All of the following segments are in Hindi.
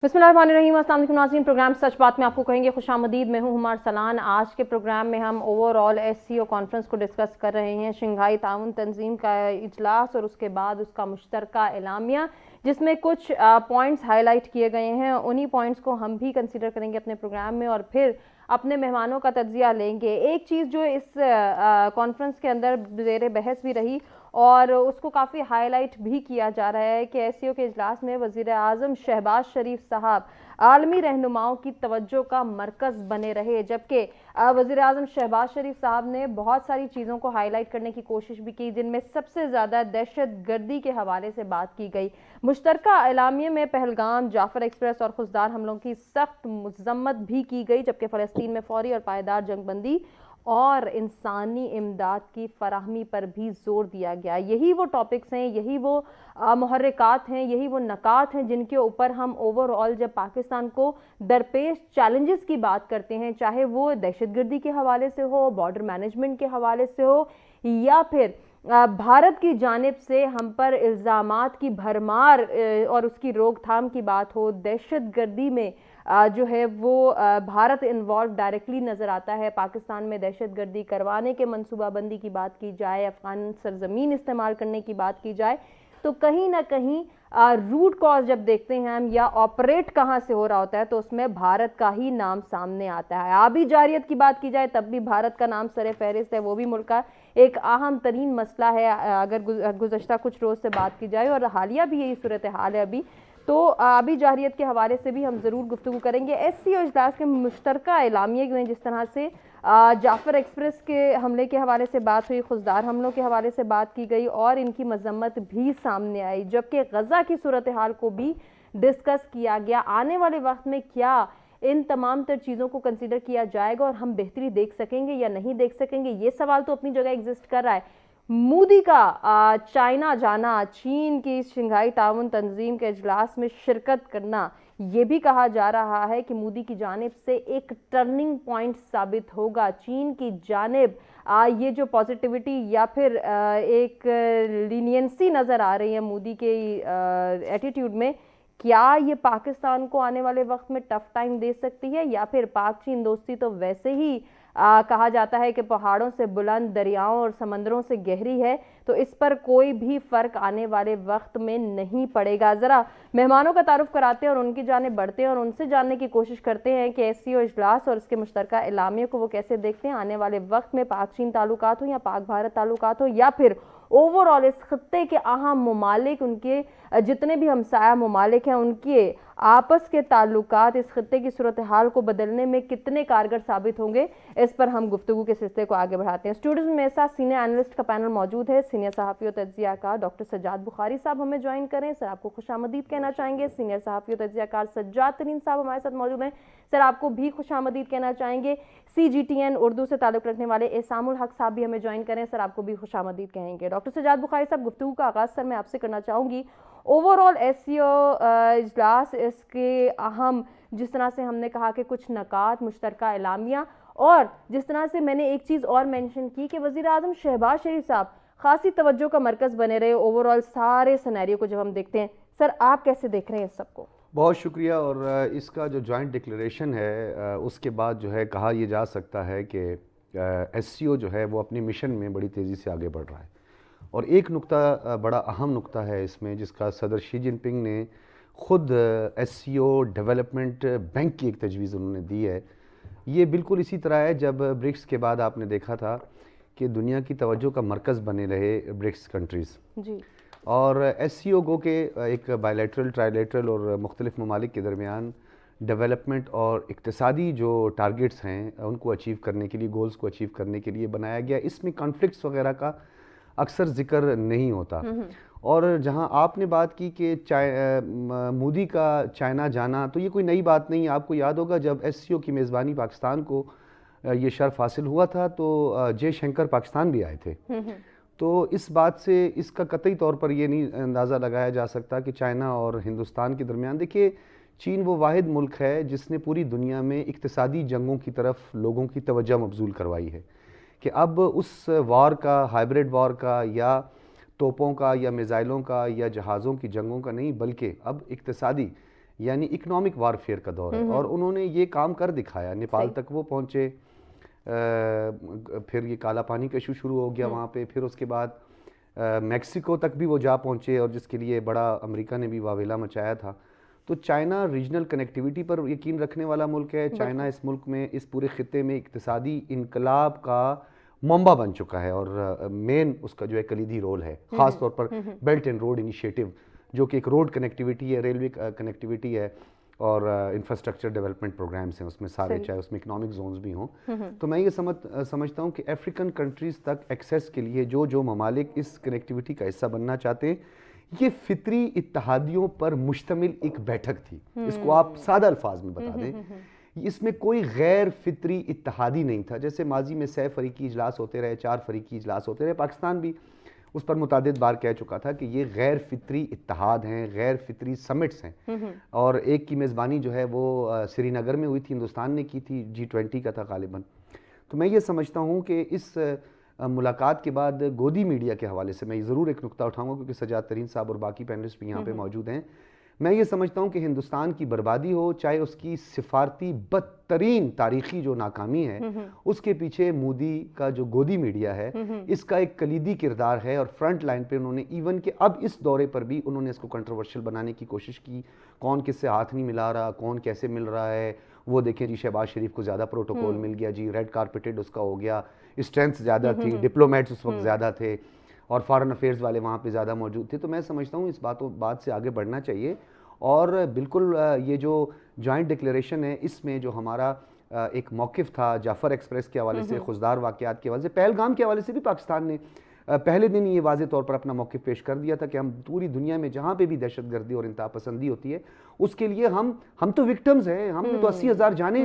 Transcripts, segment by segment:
बिस्मिल्लाहिर्रहमानिर्रहीम। अस्सलाम वालेकुम नाज़रीन, प्रोग्राम सच बात में आपको कहेंगे खुशामदीद। मैं हूं हुमार सलान। आज के प्रोग्राम में हम ओवरऑल एससीओ कॉन्फ्रेंस को डिस्कस कर रहे हैं। शंघाई ताउन तंजीम का इजलास और उसके बाद उसका मुश्तरका एलामिया, जिसमें कुछ पॉइंट्स हाईलाइट किए गए हैं। उन्हीं पॉइंट्स को हम भी कंसिडर करेंगे अपने प्रोग्राम में और फिर अपने मेहमानों का तज्जिया लेंगे। एक चीज़ जो इस कॉन्फ्रेंस के अंदर ज़ेर बहस भी रही और उसको काफ़ी हाईलाइट भी किया जा रहा है कि एससीओ के इजलास में वज़ीर आज़म शहबाज शरीफ साहब आलमी रहनुमाओं की तवज्जो का मरकज़ बने रहे, जबकि वज़ीर आज़म शहबाज शरीफ साहब ने बहुत सारी चीज़ों को हाईलाइट करने की कोशिश भी की, जिनमें सबसे ज़्यादा दहशत गर्दी के हवाले से बात की गई। मुश्तरका एलामिया में पहलगाम, जाफर एक्सप्रेस और खुजदार हमलों की सख्त मजम्मत भी की गई, जबकि फ़लस्तीन में फौरी और पायदार जंगबंदी और इंसानी इमदाद की फराहमी पर भी जोर दिया गया। यही वो टॉपिक्स हैं, यही वो मुहर्रिकात हैं, यही वो नकात हैं जिनके ऊपर हम ओवरऑल जब पाकिस्तान को दरपेश चैलेंजेस की बात करते हैं, चाहे वो दहशतगर्दी के हवाले से हो, बॉर्डर मैनेजमेंट के हवाले से हो, या फिर भारत की जानिब से हम पर इल्ज़ामात की भरमार और उसकी रोकथाम की बात हो। दहशतगर्दी में जो है वो भारत इन्वॉल्व डायरेक्टली नज़र आता है। पाकिस्तान में दहशतगर्दी करवाने के मनसूबाबंदी की बात की जाए, अफगान सरजमीन इस्तेमाल करने की बात की जाए, तो कहीं ना कहीं रूट कॉज जब देखते हैं हम या ऑपरेट कहाँ से हो रहा होता है तो उसमें भारत का ही नाम सामने आता है। आबी जारियत की बात की जाए तब भी भारत का नाम सरे फहरिस्त है, वो भी मुल्क का एक अहम तरीन मसला है अगर गुज़श्ता कुछ रोज़ से बात की जाए, और हालिया भी यही सूरत हाल है अभी। तो आबी जारियत के हवाले से भी हम ज़रूर गुफ्तगू करेंगे। एससीओ इजलास के मुश्तरका एलामिया में जिस तरह से जाफर एक्सप्रेस के हमले के हवाले से बात हुई, खुजदार हमलों के हवाले से बात की गई और इनकी मजम्मत भी सामने आई, जबकि गजा की सूरत हाल को भी डिस्कस किया गया। आने वाले वक्त में क्या इन तमाम तर चीज़ों को कंसिडर किया जाएगा और हम बेहतरी देख सकेंगे या नहीं देख सकेंगे, ये सवाल तो अपनी जगह एग्जिस्ट कर रहा है। मोदी का चाइना जाना, चीन की शंघाई ताउन तंजीम के इजलास में शिरकत करना, ये भी कहा जा रहा है कि मोदी की जानिब से एक टर्निंग पॉइंट साबित होगा। चीन की जानिब ये जो पॉजिटिविटी या फिर एक लीनियंसी नज़र आ रही है मोदी के एटीट्यूड में, क्या ये पाकिस्तान को आने वाले वक्त में टफ टाइम दे सकती है, या फिर पाक चीन दोस्ती तो वैसे ही कहा जाता है कि पहाड़ों से बुलंद, दरियाओं और समंदरों से गहरी है, तो इस पर कोई भी फ़र्क आने वाले वक्त में नहीं पड़ेगा। ज़रा मेहमानों का तारुफ कराते हैं और उनकी जाने बढ़ते हैं और उनसे जानने की कोशिश करते हैं कि एससीओ इजलास और इसके मुश्तरका एलामिया को वो कैसे देखते हैं। आने वाले वक्त में पाक चीन ताल्लुकात हो या पाक भारत ताल्लुकात हो या फिर ओवरऑल इस खत्ते के अहम ममालिक, उनके जितने भी हमसाया ममालिक हैं, उनके आपस के ताल्लुकात इस खत्ते की सूरत हाल को बदलने में कितने कारगर साबित होंगे, इस पर हम गुफ्तगू के सिलसिले को आगे बढ़ाते हैं। स्टूडेंट्स में साथ सीनियर एनालिस्ट का पैनल मौजूद है। सीनियर सहाफ़ी और तज्ज़ियाकार डॉक्टर सज्जाद बुखारी साहब हमें ज्वाइन करें। सर, आपको खुशामदीद कहना चाहेंगे। सीनियर सहाफ़ी और तज्ज़ियाकार सज्जाद तरीन साहब हमारे साथ मौजूद हैं। सर, आपको भी खुशामदीद कहना चाहेंगे। CGTN उर्दू से ताल्लुक़ रखने वाले एसामुल हक साहब भी हमें ज्वाइन करें। सर, आपको भी खुशामदीद कहेंगे। डॉक्टर सज्जाद बुखारी साहब, गुफ्तगू का आगाज़ सर मैं आपसे करना चाहूँगी। ओवरऑल एससीओ इजलास, इसके अहम, जिस तरह से हमने कहा कि कुछ नकात, मुश्तरका एलामिया, और जिस तरह से मैंने एक चीज़ और मेंशन की कि वज़ीर आज़म शहबाज शरीफ साहब खासी तवज्जो का मरकज़ बने रहे ओवरऑल सारे सिनेरियो को जब हम देखते हैं। सर, आप कैसे देख रहे हैं इस सबको? बहुत शुक्रिया। और इसका जो जॉइंट डिक्लेरेशन है उसके बाद जो है कहा यह जा सकता है कि एससीओ जो है वो अपने मिशन में बड़ी तेज़ी से आगे बढ़ रहा है। और एक नुक्ता बड़ा अहम नुक्ता है इसमें, जिसका सदर शी जिनपिंग ने ख़ुद एससीओ डेवलपमेंट बैंक की एक तजवीज़ उन्होंने दी है। ये बिल्कुल इसी तरह है जब ब्रिक्स के बाद आपने देखा था कि दुनिया की तवज्जो का मरकज़ बने रहे ब्रिक्स कंट्रीज़ जी। और एससीओ गो के एक बायलैटरल, ट्राइलैटरल और मुख्तलिफ ममालिक के दरमियान डेवलपमेंट और इक्तिसादी जो टारगेट्स हैं उनको अचीव करने के लिए, गोल्स को अचीव करने के लिए बनाया गया। इसमें कॉन्फ्लिक्ट्स वगैरह का अक्सर जिक्र नहीं होता। और जहां आपने बात की कि मोदी का चाइना जाना, तो ये कोई नई बात नहीं है। आपको याद होगा जब एससीओ की मेज़बानी पाकिस्तान को ये शर्फ हासिल हुआ था तो जयशंकर पाकिस्तान भी आए थे। तो इस बात से इसका कतई तौर पर ये नहीं अंदाज़ा लगाया जा सकता कि चाइना और हिंदुस्तान के दरमियान, देखिए चीन वो वाहिद मुल्क है जिसने पूरी दुनिया में इक्तिसादी जंगों की तरफ लोगों की तवज्जो मबजूल करवाई है कि अब उस वार का, हाइब्रिड वार का या तोपों का या मिज़ाइलों का या जहाज़ों की जंगों का नहीं, बल्कि अब इक्तिसादी यानी इकोनॉमिक वारफेयर का दौर है, और उन्होंने ये काम कर दिखाया। नेपाल तक वो पहुँचे, फिर ये काला पानी का इशू शुरू हो गया वहाँ पे, फिर उसके बाद मैक्सिको तक भी वो जा पहुँचे, और जिसके लिए बड़ा अमेरिका ने भी वावेला मचाया था। तो चाइना रीजनल कनेक्टिविटी पर यकीन रखने वाला मुल्क है। चाइना इस मुल्क में, इस पूरे खित्ते में इक्तिसादी इनकलाब का मंबा बन चुका है, और मेन उसका जो है कलीदी रोल है, ख़ास तौर पर बेल्ट एंड रोड इनिशिएटिव, जो कि एक रोड कनेक्टिविटी है, रेलवे कनेक्टिविटी है, और इंफ्रास्ट्रक्चर डेवलपमेंट प्रोग्राम्स हैं उसमें सारे, चाहे उसमें इकोनॉमिक जोन्स भी हों। तो मैं ये समझता हूँ कि अफ्रीकन कंट्रीज़ तक एक्सेस के लिए जो ममालिक इस कनेक्टिविटी का हिस्सा बनना चाहते हैं, ये फितरी इत्तेहादियों पर मुश्तमिल एक बैठक थी। इसको आप सादा अल्फाज में बता दें, इसमें कोई गैर फितरी इत्तेहादी नहीं था। जैसे माजी में 6 फरीकी इजलास होते रहे, 4 फरीकी इजलास होते रहे, पाकिस्तान भी उस पर मुतादिद बार कह चुका था कि ये गैर फितरी इत्तेहाद हैं, गैर फितरी समिट्स हैं। और एक की मेज़बानी जो है वो श्रीनगर में हुई थी, हिंदुस्तान ने की थी, G20 का था गालिबन। तो मैं ये समझता हूँ कि इस मुलाकात के बाद गोदी मीडिया के हवाले से मैं ज़रूर एक नुक्ता उठाऊंगा, क्योंकि सजाद तरीन साहब और बाकी पैनलिस्ट भी यहाँ पे मौजूद हैं। मैं ये समझता हूँ कि हिंदुस्तान की बर्बादी हो, चाहे उसकी सिफारती बदतरीन तारीखी जो नाकामी है, उसके पीछे मोदी का जो गोदी मीडिया है, इसका एक कलीदी किरदार है। और फ्रंट लाइन पे उन्होंने इवन कि अब इस दौरे पर भी उन्होंने इसको कंट्रोवर्शियल बनाने की कोशिश की। कौन किससे हाथ नहीं मिला रहा, कौन कैसे मिल रहा है, वो देखें जी, शहबाज शरीफ को ज़्यादा प्रोटोकॉल मिल गया जी, रेड कारपेटेड उसका हो गया, स्ट्रेंथ ज़्यादा थी, डिप्लोमेट्स उस वक्त ज़्यादा थे, और फॉरेन अफेयर्स वाले वहाँ पे ज़्यादा मौजूद थे। तो मैं समझता हूँ इस बात से आगे बढ़ना चाहिए। और बिल्कुल ये जो जॉइंट डिक्लेरेशन है, इसमें जो हमारा एक मौक़िफ़ था जाफ़र एक्सप्रेस के हवाले से, खुशदार वाक़यात के हवाले से, पहलगाम के हवाले से भी पाकिस्तान ने पहले दिन ये वाज़े तौर पर अपना मौक़िफ़ पेश कर दिया था कि हम पूरी दुनिया में जहाँ पे भी दहशतगर्दी और इंतहा पसंदी होती है, उसके लिए हम तो विक्टिम्स हैं। हमने तो 80,000 जाने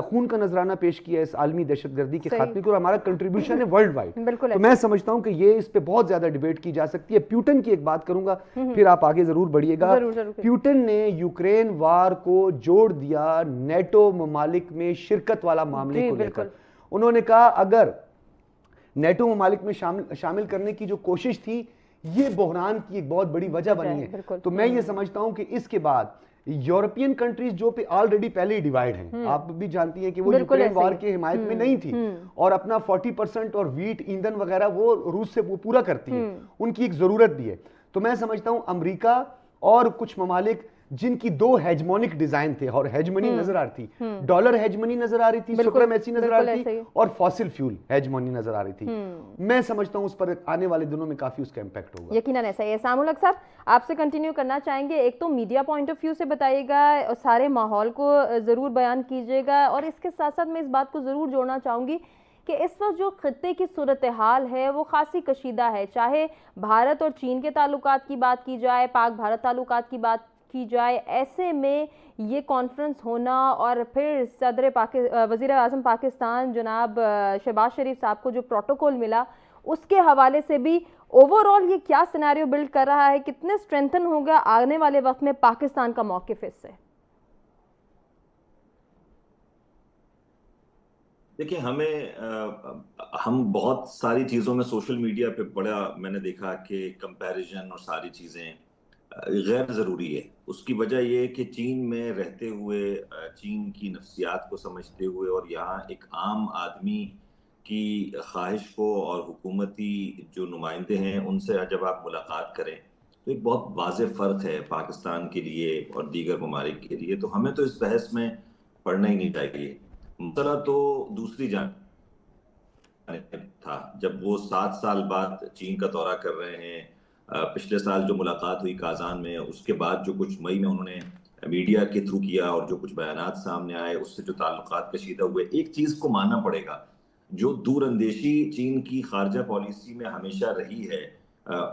खून का नजराना पेश किया है इस आलमी दहशतगर्दी के खात्मे को, और हमारा कंट्रीब्यूशन है वर्ल्ड वाइड। तो मैं समझता हूँ कि ये इस पे बहुत ज़्यादा डिबेट की जा सकती है। प्यूटन की एक बात करूंगा, फिर आप आगे ज़रूर बढ़िएगा। प्यूटन ने यूक्रेन वार को जोड़ दिया नेटो ममालिक में शिरकत वाला मामले को लेकर। उन्होंने कहा अगर नेटो ममालिक में शामिल करने की जो कोशिश थी, ये बहरान की एक बहुत बड़ी वजह बनी है। तो मैं ये समझता हूं कि इसके बाद यूरोपियन कंट्रीज जो पे ऑलरेडी पहले ही डिवाइड हैं, आप भी जानती हैं कि वो यूक्रेन वार के हिमायत में नहीं थी, और अपना 40% और वीट ईंधन वगैरह वो रूस से वो पूरा करती है, उनकी एक जरूरत भी है। तो मैं समझता हूं अमेरिका और कुछ ममालिक जिनकी 2 हेजमोनिक डिजाइन थे, और हेजमनी नजर आ रही थी, डॉलर हेजमनी नजर आ रही थी, सुप्रीमेसी नजर आ रही थी, और फॉसिल फ्यूल हेजमनी नजर आ रही थी। मैं समझता हूं उस पर आने वाले दिनों में काफी उसका इंपैक्ट होगा। यकीनन ऐसा ही है। सामुल साहब, आपसे कंटिन्यू करना चाहेंगे, एक तो मीडिया पॉइंट ऑफ व्यू से बताइएगा और सारे माहौल को जरूर बयान कीजिएगा, और इसके साथ साथ मैं इस बात को जरूर जोड़ना चाहूंगी कि इस वक्त जो खित्ते की सूरत हाल है वो खासी कशीदा है। चाहे भारत और चीन के ताल्लुकात की बात की जाए, पाक भारत ताल्लुकात की बात की जाए, ऐसे में ये कॉन्फ्रेंस होना, और फिर वज़ीर आज़म पाकिस्तान जनाब शहबाज शरीफ साहब को जो प्रोटोकॉल मिला, उसके हवाले से भी ओवरऑल ये क्या सिनेरियो बिल्ड कर रहा है, कितने स्ट्रेंथन होगा आने वाले वक्त में पाकिस्तान का मौक़िफ़ इससे? देखिए, हम बहुत सारी चीज़ों में सोशल मीडिया पे बड़ा मैंने देखा कि कंपैरिजन और सारी चीज़ें गैर ज़रूरी है। उसकी वजह ये है कि चीन में रहते हुए, चीन की नफ्सियात को समझते हुए, और यहाँ एक आम आदमी की ख्वाहिश को और हुकूमती जो नुमाइंदे हैं उनसे जब आप मुलाकात करें, तो एक बहुत वाज़ेह फ़र्क है पाकिस्तान के लिए और दीगर ममालिक के लिए। तो हमें तो इस बहस में पढ़ना ही नहीं चाहिए। मसला तो दूसरी जानिब था, जब वो 7 साल बाद चीन का दौरा कर रहे हैं। पिछले साल जो मुलाकात हुई काजान में, उसके बाद जो कुछ मई में उन्होंने मीडिया के थ्रू किया और जो कुछ बयानात सामने आए, उससे जो ताल्लुकात कशीदा हुए, एक चीज़ को मानना पड़ेगा, जो दूरअंदेशी चीन की खारजा पॉलिसी में हमेशा रही है,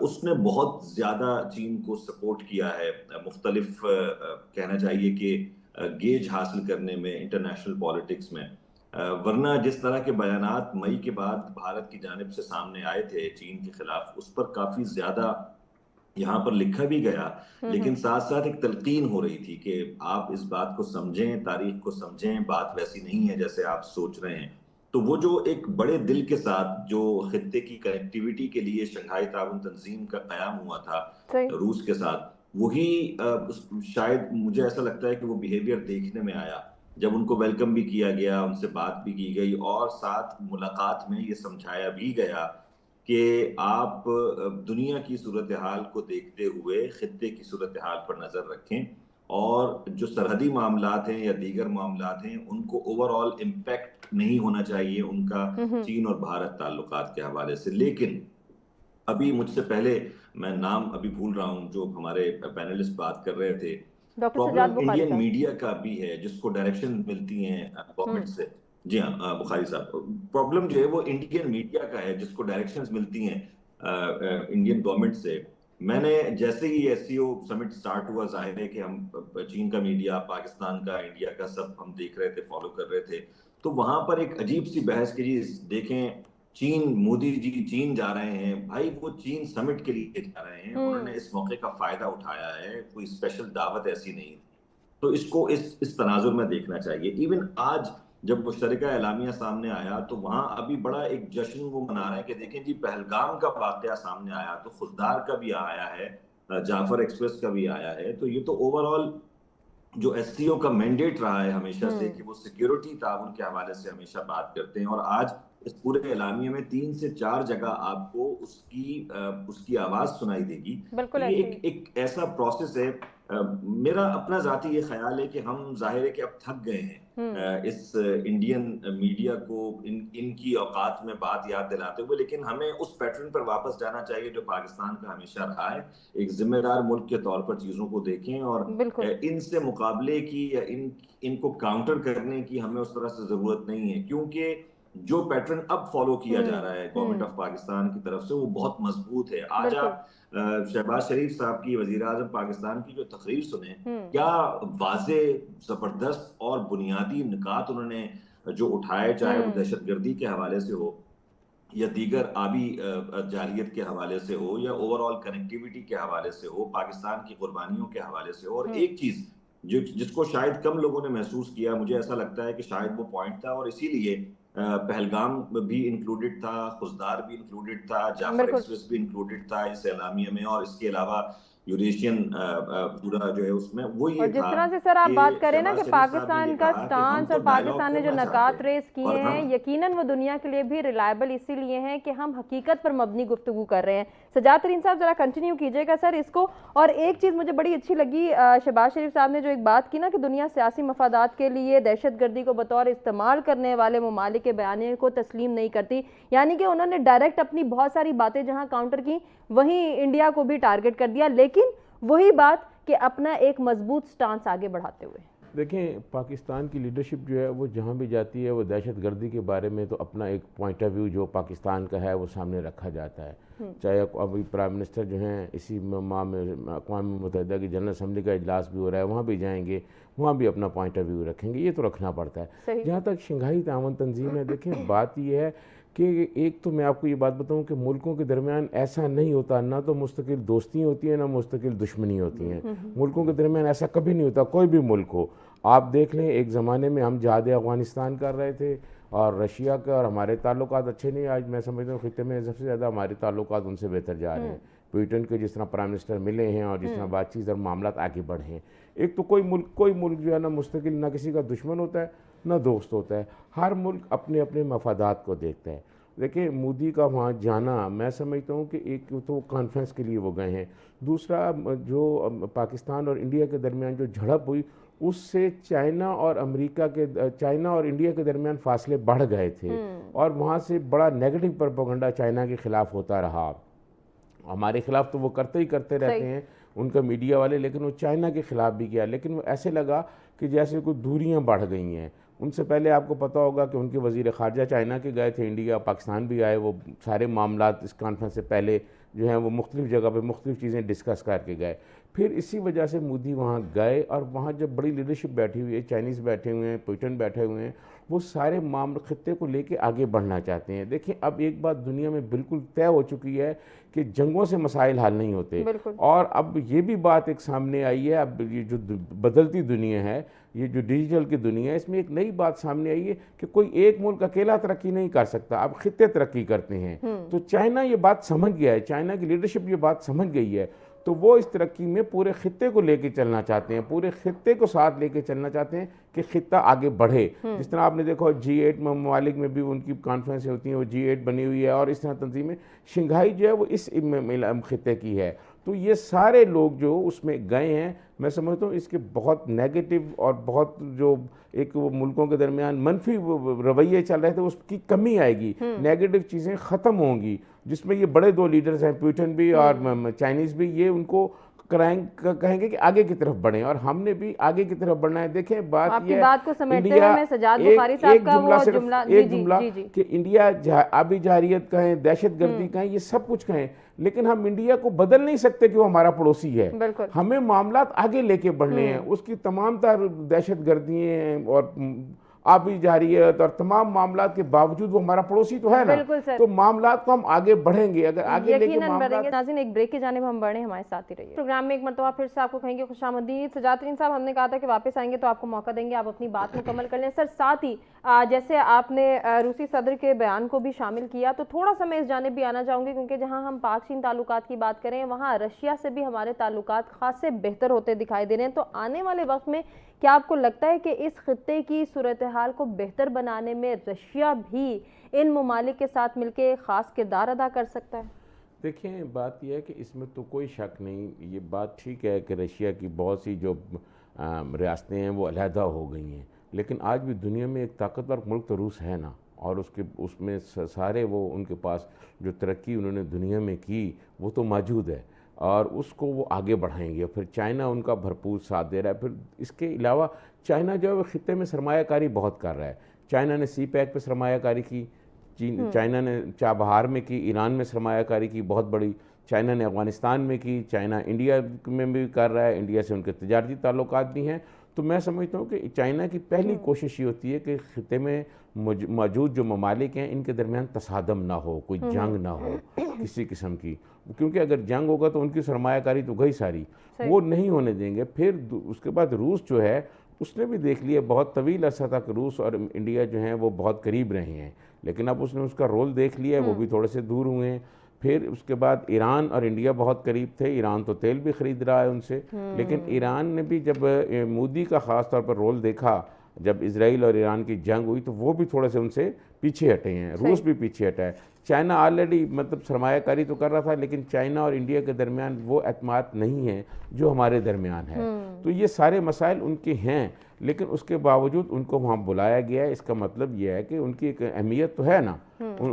उसने बहुत ज़्यादा चीन को सपोर्ट किया है, मुख्तलिफ कहना चाहिए कि गेज हासिल करने में इंटरनेशनल पॉलिटिक्स में। वरना जिस तरह के बयानात मई के बाद भारत की जानिब से सामने आए थे चीन के खिलाफ, उस पर काफ़ी ज़्यादा यहाँ पर लिखा भी गया, लेकिन साथ साथ एक तलकीन हो रही थी कि आप इस बात को समझें, तारीख को समझें, बात वैसी नहीं है जैसे आप सोच रहे हैं। तो वो जो एक बड़े दिल के साथ जो खित्ते की कनेक्टिविटी के लिए शंघाई ताउन तंजीम का क़याम हुआ था रूस के साथ, वही शायद मुझे ऐसा लगता है कि वो बिहेवियर देखने में आया जब उनको वेलकम भी किया गया, उनसे बात भी की गई और साथ मुलाकात में ये समझाया भी गया कि आप दुनिया की सूरत हाल को देखते हुए खित्ते की सूरत हाल पर नजर रखें और जो सरहदी मामलात हैं या दीगर मामलात हैं उनको ओवरऑल इम्पैक्ट नहीं होना चाहिए उनका चीन और भारत ताल्लुकात के हवाले से। लेकिन अभी मुझसे पहले, मैं नाम अभी भूल रहा हूं, जो हमारे पैनलिस्ट बात कर रहे थे, doctor Sajjad problem Bukhari Indian साहब। मीडिया का भी है जिसको डायरेक्शन मिलती हैं गवर्नमेंट से। जी हाँ, बुखारी साहब, प्रॉब्लम जो है वो इंडियन मीडिया का है जिसको डायरेक्शंस मिलती हैं इंडियन गवर्नमेंट से। मैंने जैसे ही एससीओ समिट स्टार्ट हुआ, जाहिर है कि हम चीन का मीडिया, पाकिस्तान का, इंडिया का सब हम देख रहे थे, फॉलो कर रहे थे। तो वहां पर एक अजीब सी बहस की, जी देखें चीन, मोदी जी चीन जा रहे हैं, भाई वो चीन समिट के लिए जा रहे हैं, उन्होंने इस मौके का फायदा उठाया है, कोई स्पेशल दावत ऐसी नहीं थी। तो इसको इस तनाजुर में देखना चाहिए। इवन आज जब मुश्तरका एलामिया सामने आया तो वहां अभी बड़ा एक जश्न वो मना रहे हैं कि देखें जी पहलगाम का वाकया सामने आया तो खुददार का भी आया है, जाफर एक्सप्रेस का भी आया है। तो ये तो ओवरऑल जो एससीओ का मैंडेट रहा है हमेशा से कि वो सिक्योरिटी ताउन के हवाले से हमेशा बात करते हैं, और आज इस पूरे एलामिया में 3 से 4 जगह आपको उसकी आवाज सुनाई देगी। बिल्कुल ये ऐसे एक ऐसा प्रोसेस है। मेरा अपना जाती ये ख्याल है कि हम जाहिर है कि अब थक गए हैं इस इंडियन मीडिया को इनकी औकात में बात याद दिलाते हुए, लेकिन हमें उस पैटर्न पर वापस जाना चाहिए जो पाकिस्तान का हमेशा रहा है। एक जिम्मेदार मुल्क के तौर पर चीजों को देखें और इनसे मुकाबले की या इनको काउंटर करने की हमें उस तरह से जरूरत नहीं है, क्योंकि जो पैटर्न अब फॉलो किया जा रहा है गवर्नमेंट ऑफ पाकिस्तान की तरफ से वो बहुत मजबूत है। आज आप शहबाज शरीफ साहब की, वजीर आजम पाकिस्तान की जो तकरीर सुने, क्या वाजे, जबरदस्त और बुनियादी निकात उन्होंने जो उठाए, चाहे वो दहशतगर्दी के हवाले से हो या दीगर आबी जारियत के हवाले से हो या ओवरऑल कनेक्टिविटी के हवाले से हो, पाकिस्तान की कुर्बानियों के हवाले से हो। और एक चीज जिसको शायद कम लोगों ने महसूस किया, मुझे ऐसा लगता है कि शायद वो पॉइंट था और इसीलिए पहलगाम भी इंक्लूडेड था, खुजदार भी इंक्लूडेड था, जाफर एक्सप्रेस भी इंक्लूडेड था इस एलामिया में, और इसके अलावा यूरेशियन पूरा जो है उसमें वो ये और जिस था तरह से सर आप बात करें ना कि शहबाज शरीफ साहब ने पाकिस्तान ये का कहा कि हम स्टांस तो और डायलॉग पाकिस्तान ने जो करना नकात चाहते हैं रेस किए और हैं, यकीनन वो दुनिया के लिए भी रिलायबल इसीलिए हैं कि हम हकीकत पर मबनी गुफ्तगू कर रहे हैं। सजाद तरीन साहब जरा कंटिन्यू कीजिएगा सर इसको। और एक चीज़ मुझे बड़ी अच्छी लगी, शहबाज शरीफ साहब ने जो एक बात की ना कि दुनिया सियासी मफादात के लिए दहशतगर्दी को बतौर इस्तेमाल करने वाले ममालिक के बयान को तस्लीम नहीं करती, यानी कि उन्होंने डायरेक्ट अपनी बहुत सारी बातें जहाँ काउंटर की वहीं इंडिया को भी टारगेट कर दिया, लेकिन वही बात कि अपना एक मजबूत स्टांस आगे बढ़ाते हुए। देखें, पाकिस्तान की लीडरशिप जो है वो जहाँ भी जाती है वो दहशतगर्दी के बारे में तो अपना एक पॉइंट ऑफ व्यू जो पाकिस्तान का है वो सामने रखा जाता है। चाहे अभी प्राइम मिनिस्टर जो हैं इसी माह में अक़वाम मुत्तहिदा की जनरल असम्बली का इजलास भी हो रहा है, वहाँ भी जाएंगे, वहाँ भी अपना पॉइंट ऑफ व्यू रखेंगे, ये तो रखना पड़ता है। जहाँ तक शंघाई ताउन तंजीम है, देखें बात ये है कि एक तो मैं आपको ये बात बताऊं कि मुल्कों के दरमियान ऐसा नहीं होता, ना तो मुस्तकिल दोस्ती होती है ना मुस्तकिल दुश्मनी होती हैं। मुल्कों के दरमियान ऐसा कभी नहीं होता, कोई भी मुल्क हो। आप देख लें, एक ज़माने में हम जहाद अफ़गानिस्तान कर रहे थे और रशिया का और हमारे ताल्लुकात अच्छे नहीं, आज मैं समझता हूँ खित्ते में सबसे ज़्यादा हमारे ताल्लुकात उनसे बेहतर जा रहे हैं। ब्रिटेन के जिस तरह प्राइम मिनिस्टर मिले हैं और जिस तरह बातचीत और मामला आगे बढ़े हैं। एक तो कोई मुल्क जो है ना मुस्तकिल ना किसी का दुश्मन होता है ना दोस्त होता है, हर मुल्क अपने अपने मफादात को देखता है। देखिए मोदी का वहाँ जाना, मैं समझता हूँ कि एक तो कॉन्फ्रेंस के लिए वो गए हैं, दूसरा जो पाकिस्तान और इंडिया के दरमियान जो झड़प हुई उससे चाइना और इंडिया के दरमियान फासले बढ़ गए थे और वहाँ से बड़ा नेगेटिव प्रोपेगेंडा चाइना के ख़िलाफ़ होता रहा। हमारे ख़िलाफ़ तो वो करते ही करते रहते हैं उनका मीडिया वाले, लेकिन वो चाइना के ख़िलाफ़ भी किया, लेकिन वो ऐसे लगा कि जैसे कोई दूरियां बढ़ गई हैं। उनसे पहले आपको पता होगा कि उनके वज़ीर ख़ारजा चाइना के गए थे, इंडिया पाकिस्तान भी आए, वो सारे मामलात इस कॉन्फ्रेंस से पहले जो हैं वो मुख्तलिफ़ जगह पे मुख्तलिफ़ चीज़ें डिस्कस करके गए। फिर इसी वजह से मोदी वहाँ गए और वहाँ जब बड़ी लीडरशिप बैठी हुई है, चाइनीज़ बैठे हुए हैं, पुतिन बैठे हुए हैं, वो सारे मामले खित्ते को लेके आगे बढ़ना चाहते हैं। देखिए अब एक बात दुनिया में बिल्कुल तय हो चुकी है कि जंगों से मसाइल हल नहीं होते, और अब ये भी बात एक सामने आई है, अब ये जो बदलती दुनिया है, ये जो डिजिटल की दुनिया है, इसमें एक नई बात सामने आई है कि कोई एक मुल्क अकेला तरक्की नहीं कर सकता, अब खित्ते तरक्की करते हैं। तो चाइना ये बात समझ गया है, चाइना की लीडरशिप ये बात समझ गई है, तो वो इस तरक्की में पूरे खित्ते को लेके चलना चाहते हैं, पूरे खित्ते को साथ लेके चलना चाहते हैं कि खित्ता आगे बढ़े। जिस तरह आपने देखा G8 ममालिक में भी उनकी कॉन्फ्रेंस होती हैं, वो G8 बनी हुई है, और इस तरह तंजीमें, शंघाई जो है वो इस खित्ते की है। तो ये सारे लोग जो उसमें गए हैं, मैं समझता हूँ इसके बहुत नेगेटिव और बहुत जो एक वो मुल्कों के दरमियान मनफी रवैये चल रहे थे उसकी कमी आएगी, नेगेटिव चीज़ें ख़त्म होंगी, जिसमें ये बड़े दो लीडर्स हैं, पुतिन भी और चाइनीज़ भी, ये उनको कहेंगे कि आगे की तरफ बढ़ें, और हमने भी आगे की तरफ बढ़ना है। देखें बात आपकी ये बात को समेटते हुए मैं सजाद बुखारी साहब का वो जुमला कि इंडिया आबी जारियत कहें, दहशतगर्दी कहें, ये सब कुछ कहें, लेकिन हम इंडिया को बदल नहीं सकते कि वो हमारा पड़ोसी है। हमें मामलात आगे लेके बढ़ने हैं, उसकी तमाम दहशतगर्दी और आबी जारियत और तमाम मामलात के बावजूद वो हमारा पड़ोसी तो है ना, तो मामलात को हम आगे बढ़ेंगे, अगर आगे लेके मामलात। नाज़रीन, एक ब्रेक की जानिब हम बढ़े, हमारे साथ ही रहिए। प्रोग्राम में एक मरतबा फिर से आपको कहेंगे खुशामदीद। सजाद तरीन साहब, हमने कहा था कि वापस आएंगे तो आपको मौका देंगे, आप अपनी बात मुकम्मल कर लें। सर, साथ ही जैसे आपने रूसी सदर के बयान को भी शामिल किया, तो थोड़ा सा मैं इस जानिब भी आना चाहूँगी, क्योंकि जहाँ हम पाक चीन ताल्लुकात की बात करें, वहाँ रशिया से भी हमारे ताल्लुकात खासे बेहतर होते दिखाई दे रहे हैं। तो आने वाले वक्त में क्या आपको लगता है कि इस खित्ते की सूरत हाल को बेहतर बनाने में रशिया भी इन ममालिक के साथ मिलकर ख़ास किरदार अदा कर सकता है? देखें, बात यह है कि इसमें तो कोई शक नहीं, ये बात ठीक है कि रशिया की बहुत सी जो रियासतें हैं वो अलहदा हो गई हैं, लेकिन आज भी दुनिया में एक ताकतवर मुल्क तो रूस है ना, और उसमें सारे वो उनके पास जो तरक्की उन्होंने दुनिया में की वो तो मौजूद है, और उसको वो आगे बढ़ाएंगे। फिर चाइना उनका भरपूर साथ दे रहा है। फिर इसके अलावा चाइना जो है वो खित्ते में सरमायाकारी बहुत कर रहा है। चाइना ने CPEC पे सरमायाकारी की, चाइना ने चाबहार में की, ईरान में सरमायाकारी की बहुत बड़ी, चाइना ने अफ़गानिस्तान में की, चाइना इंडिया में भी कर रहा है, इंडिया से उनके तजारती ताल्लुकात भी हैं। तो मैं समझता हूँ कि चाइना की पहली कोशिश ये होती है कि खित्ते में मौजूद जो ममालिक हैं इनके दरमियान तसादम ना हो, कोई जंग ना हो किसी किस्म की, क्योंकि अगर जंग होगा तो उनकी सरमायाकारी तो गई सारी, वो नहीं होने देंगे। फिर उसके बाद रूस जो है उसने भी देख लिया, बहुत तवील अर्सा तक रूस और इंडिया जो हैं वो बहुत करीब रहे हैं, लेकिन अब उसने उसका रोल देख लिया है, वो भी थोड़े से दूर हुए हैं। फिर उसके बाद ईरान और इंडिया बहुत करीब थे, ईरान तो तेल भी ख़रीद रहा है उनसे, लेकिन ईरान ने भी जब मोदी का ख़ास तौर पर रोल देखा, जब इजराइल और ईरान की जंग हुई, तो वो भी थोड़े से उनसे पीछे हटे हैं, रूस भी पीछे हटा है। चाइना ऑलरेडी मतलब सरमायाकारी तो कर रहा था, लेकिन चाइना और इंडिया के दरमियान वो एतमाद नहीं है जो हमारे दरमियान है। तो ये सारे मसाइल उनके हैं, लेकिन उसके बावजूद उनको वहाँ बुलाया गया है। इसका मतलब ये है कि उनकी एक अहमियत तो है ना,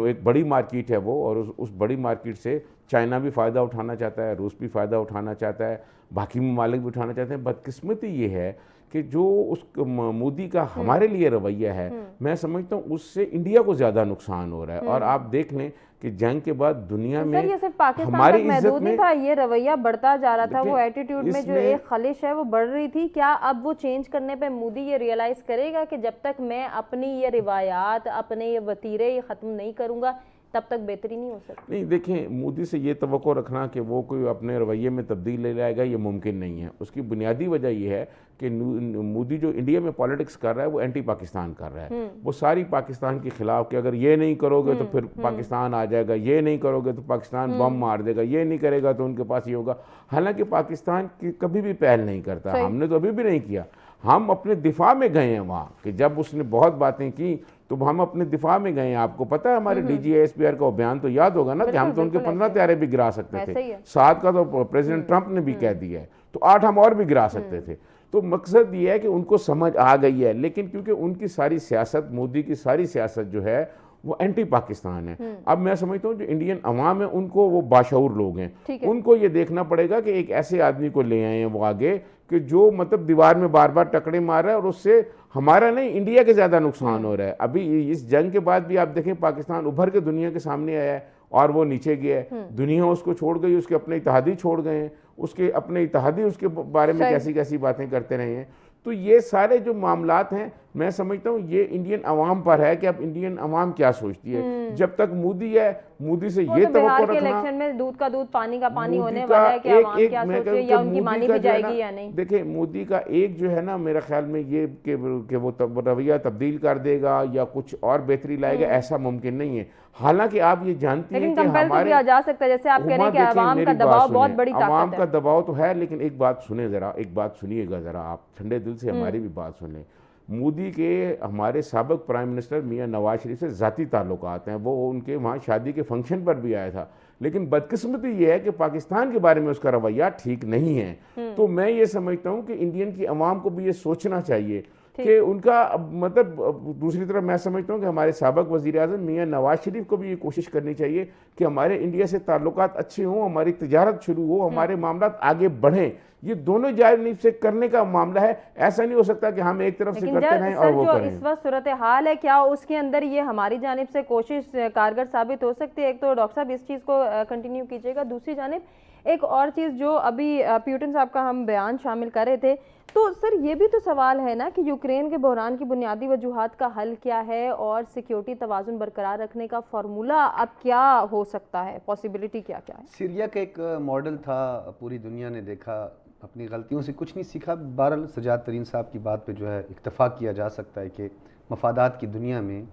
एक बड़ी मार्केट है वो, और उस बड़ी मार्केट से चाइना भी फ़ायदा उठाना चाहता है, रूस भी फ़ायदा उठाना चाहता है, बाकी ममालिक भी उठाना चाहते हैं। बदकिस्मती ये है कि जो उस मोदी का हमारे लिए रवैया है, मैं समझता हूँ उससे इंडिया को ज़्यादा नुकसान हो रहा है। और आप देख लें कि जंग के बाद दुनिया में ये सिर्फ पाकिस्तान हमारी तक महदूद नहीं था, ये रवैया बढ़ता जा रहा था, वो एटीट्यूड में जो एक खलिश है वो बढ़ रही थी। क्या अब वो चेंज करने पे मोदी ये रियलाइज़ करेगा कि जब तक मैं अपनी ये रिवायात, अपने ये वतीरे ये ख़त्म नहीं करूँगा तब तक बेहतरी नहीं हो सकती? नहीं, देखें, मोदी से ये तवक्को रखना कि वो कोई अपने रवैये में तब्दील ले जाएगा, ये मुमकिन नहीं है। उसकी बुनियादी वजह ये है कि मोदी जो इंडिया में पॉलिटिक्स कर रहा है वो एंटी पाकिस्तान कर रहा है। वो सारी पाकिस्तान के खिलाफ कि अगर ये नहीं करोगे तो फिर पाकिस्तान आ जाएगा, ये नहीं करोगे तो पाकिस्तान बम मार देगा, ये नहीं करेगा तो उनके पास ये होगा। हालांकि पाकिस्तान की कभी भी पहल नहीं करता, हमने तो अभी भी नहीं किया। हम अपने दिफा में गए हैं वहाँ, कि जब उसने बहुत बातें की तो हम अपने दिफा में गए हैं। आपको पता है हमारे DGISPR का बयान तो याद होगा ना, कि हम तो उनके 15 त्यारे भी गिरा सकते थे, 7 का तो प्रेसिडेंट ट्रंप ने भी कह दिया है, तो 8 हम और भी गिरा सकते थे। तो मकसद ये है कि उनको समझ आ गई है, लेकिन क्योंकि उनकी सारी सियासत, मोदी की सारी सियासत जो है वो एंटी पाकिस्तान है। अब मैं समझता हूँ जो इंडियन अवाम है उनको, वो बाशऊर लोग हैं, उनको ये देखना पड़ेगा कि एक ऐसे आदमी को ले आए हैं वो आगे कि जो मतलब दीवार में बार बार टकरे मार रहा है, और उससे हमारा नहीं इंडिया के ज़्यादा नुकसान हो रहा है। अभी इस जंग के बाद भी आप देखें पाकिस्तान उभर के दुनिया के सामने आया है और वो नीचे गया है, दुनिया उसको छोड़ गई, उसके अपने इत्तेहादी छोड़ गए हैं, उसके अपने इत्तेहादी उसके बारे में कैसी कैसी बातें करते रहे हैं। तो ये सारे जो मामलात हैं मैं समझता हूँ ये इंडियन अवाम पर है कि अब इंडियन अवाम क्या सोचती है। जब तक मोदी है, मोदी से ये तो बिहार तवक्को के रखना, इलेक्शन में दूध का दूध पानी का पानी मोदी होने का वाला है कि एक अवाम एक क्या मैं सोचे कहूँ या कि उनकी मोदी मानी का भी जो है जाएगी ना, या नहीं। देखिए मोदी का एक जो है ना मेरे ख्याल में ये कि वो रवैया तब्दील कर देगा या कुछ और बेहतरी लाएगा, ऐसा मुमकिन नहीं है। हालांकि आप ये जानती हैं लेकिन कि कंपेयर तो हमारे किया जा सकता है, जैसे आप कह रहे हैं कि देखें, अवाम का मेरी बात दबाव बहुत सुनिए, बड़ी अवाम ताकत का है। दबाव तो है, लेकिन एक बात सुने जरा, एक बात सुनिएगा जरा, आप ठंडे दिल से हमारी भी बात सुन लें। मोदी के हमारे साबिक प्राइम मिनिस्टर मियां नवाज शरीफ से ज़ाती ताल्लुकात हैं, वो उनके वहाँ शादी के फंक्शन पर भी आया था, लेकिन बदकिस्मती ये है कि पाकिस्तान के बारे में उसका रवैया ठीक नहीं है। तो मैं ये समझता हूँ कि इंडियन की अवाम को भी ये सोचना चाहिए कि उनका मतलब, दूसरी तरफ मैं समझता हूँ कि हमारे साबिक वज़ीर आज़म मियां नवाज शरीफ को भी ये कोशिश करनी चाहिए कि हमारे इंडिया से ताल्लुकात अच्छे हों, हमारी तिजारत शुरू हो, हमारे मामला आगे बढ़ें। ये दोनों जानिब से करने का मामला है, ऐसा नहीं हो सकता कि हम एक तरफ से करते रहें और वो जो करें। इस वक्त सूरत हाल है, क्या उसके अंदर ये हमारी जानिब से कोशिश कारगर साबित हो सकती है? एक तो डॉक्टर साहब इस चीज़ को कंटिन्यू कीजिएगा, दूसरी जानिब एक और चीज़ जो अभी प्यूटन साहब का हम बयान शामिल कर रहे थे, तो सर ये भी तो सवाल है ना कि यूक्रेन के बहरान की बुनियादी वजूहात का हल क्या है और सिक्योरिटी तवाज़ुन बरकरार रखने का फार्मूला अब क्या हो सकता है, पॉसिबिलिटी क्या क्या है? सीरिया का एक मॉडल था, पूरी दुनिया ने देखा, अपनी गलतियों से कुछ नहीं सीखा। बहरहाल सजाद तरीन साहब की बात पे जो है इत्तेफाक किया जा सकता है कि मफादात की दुनिया में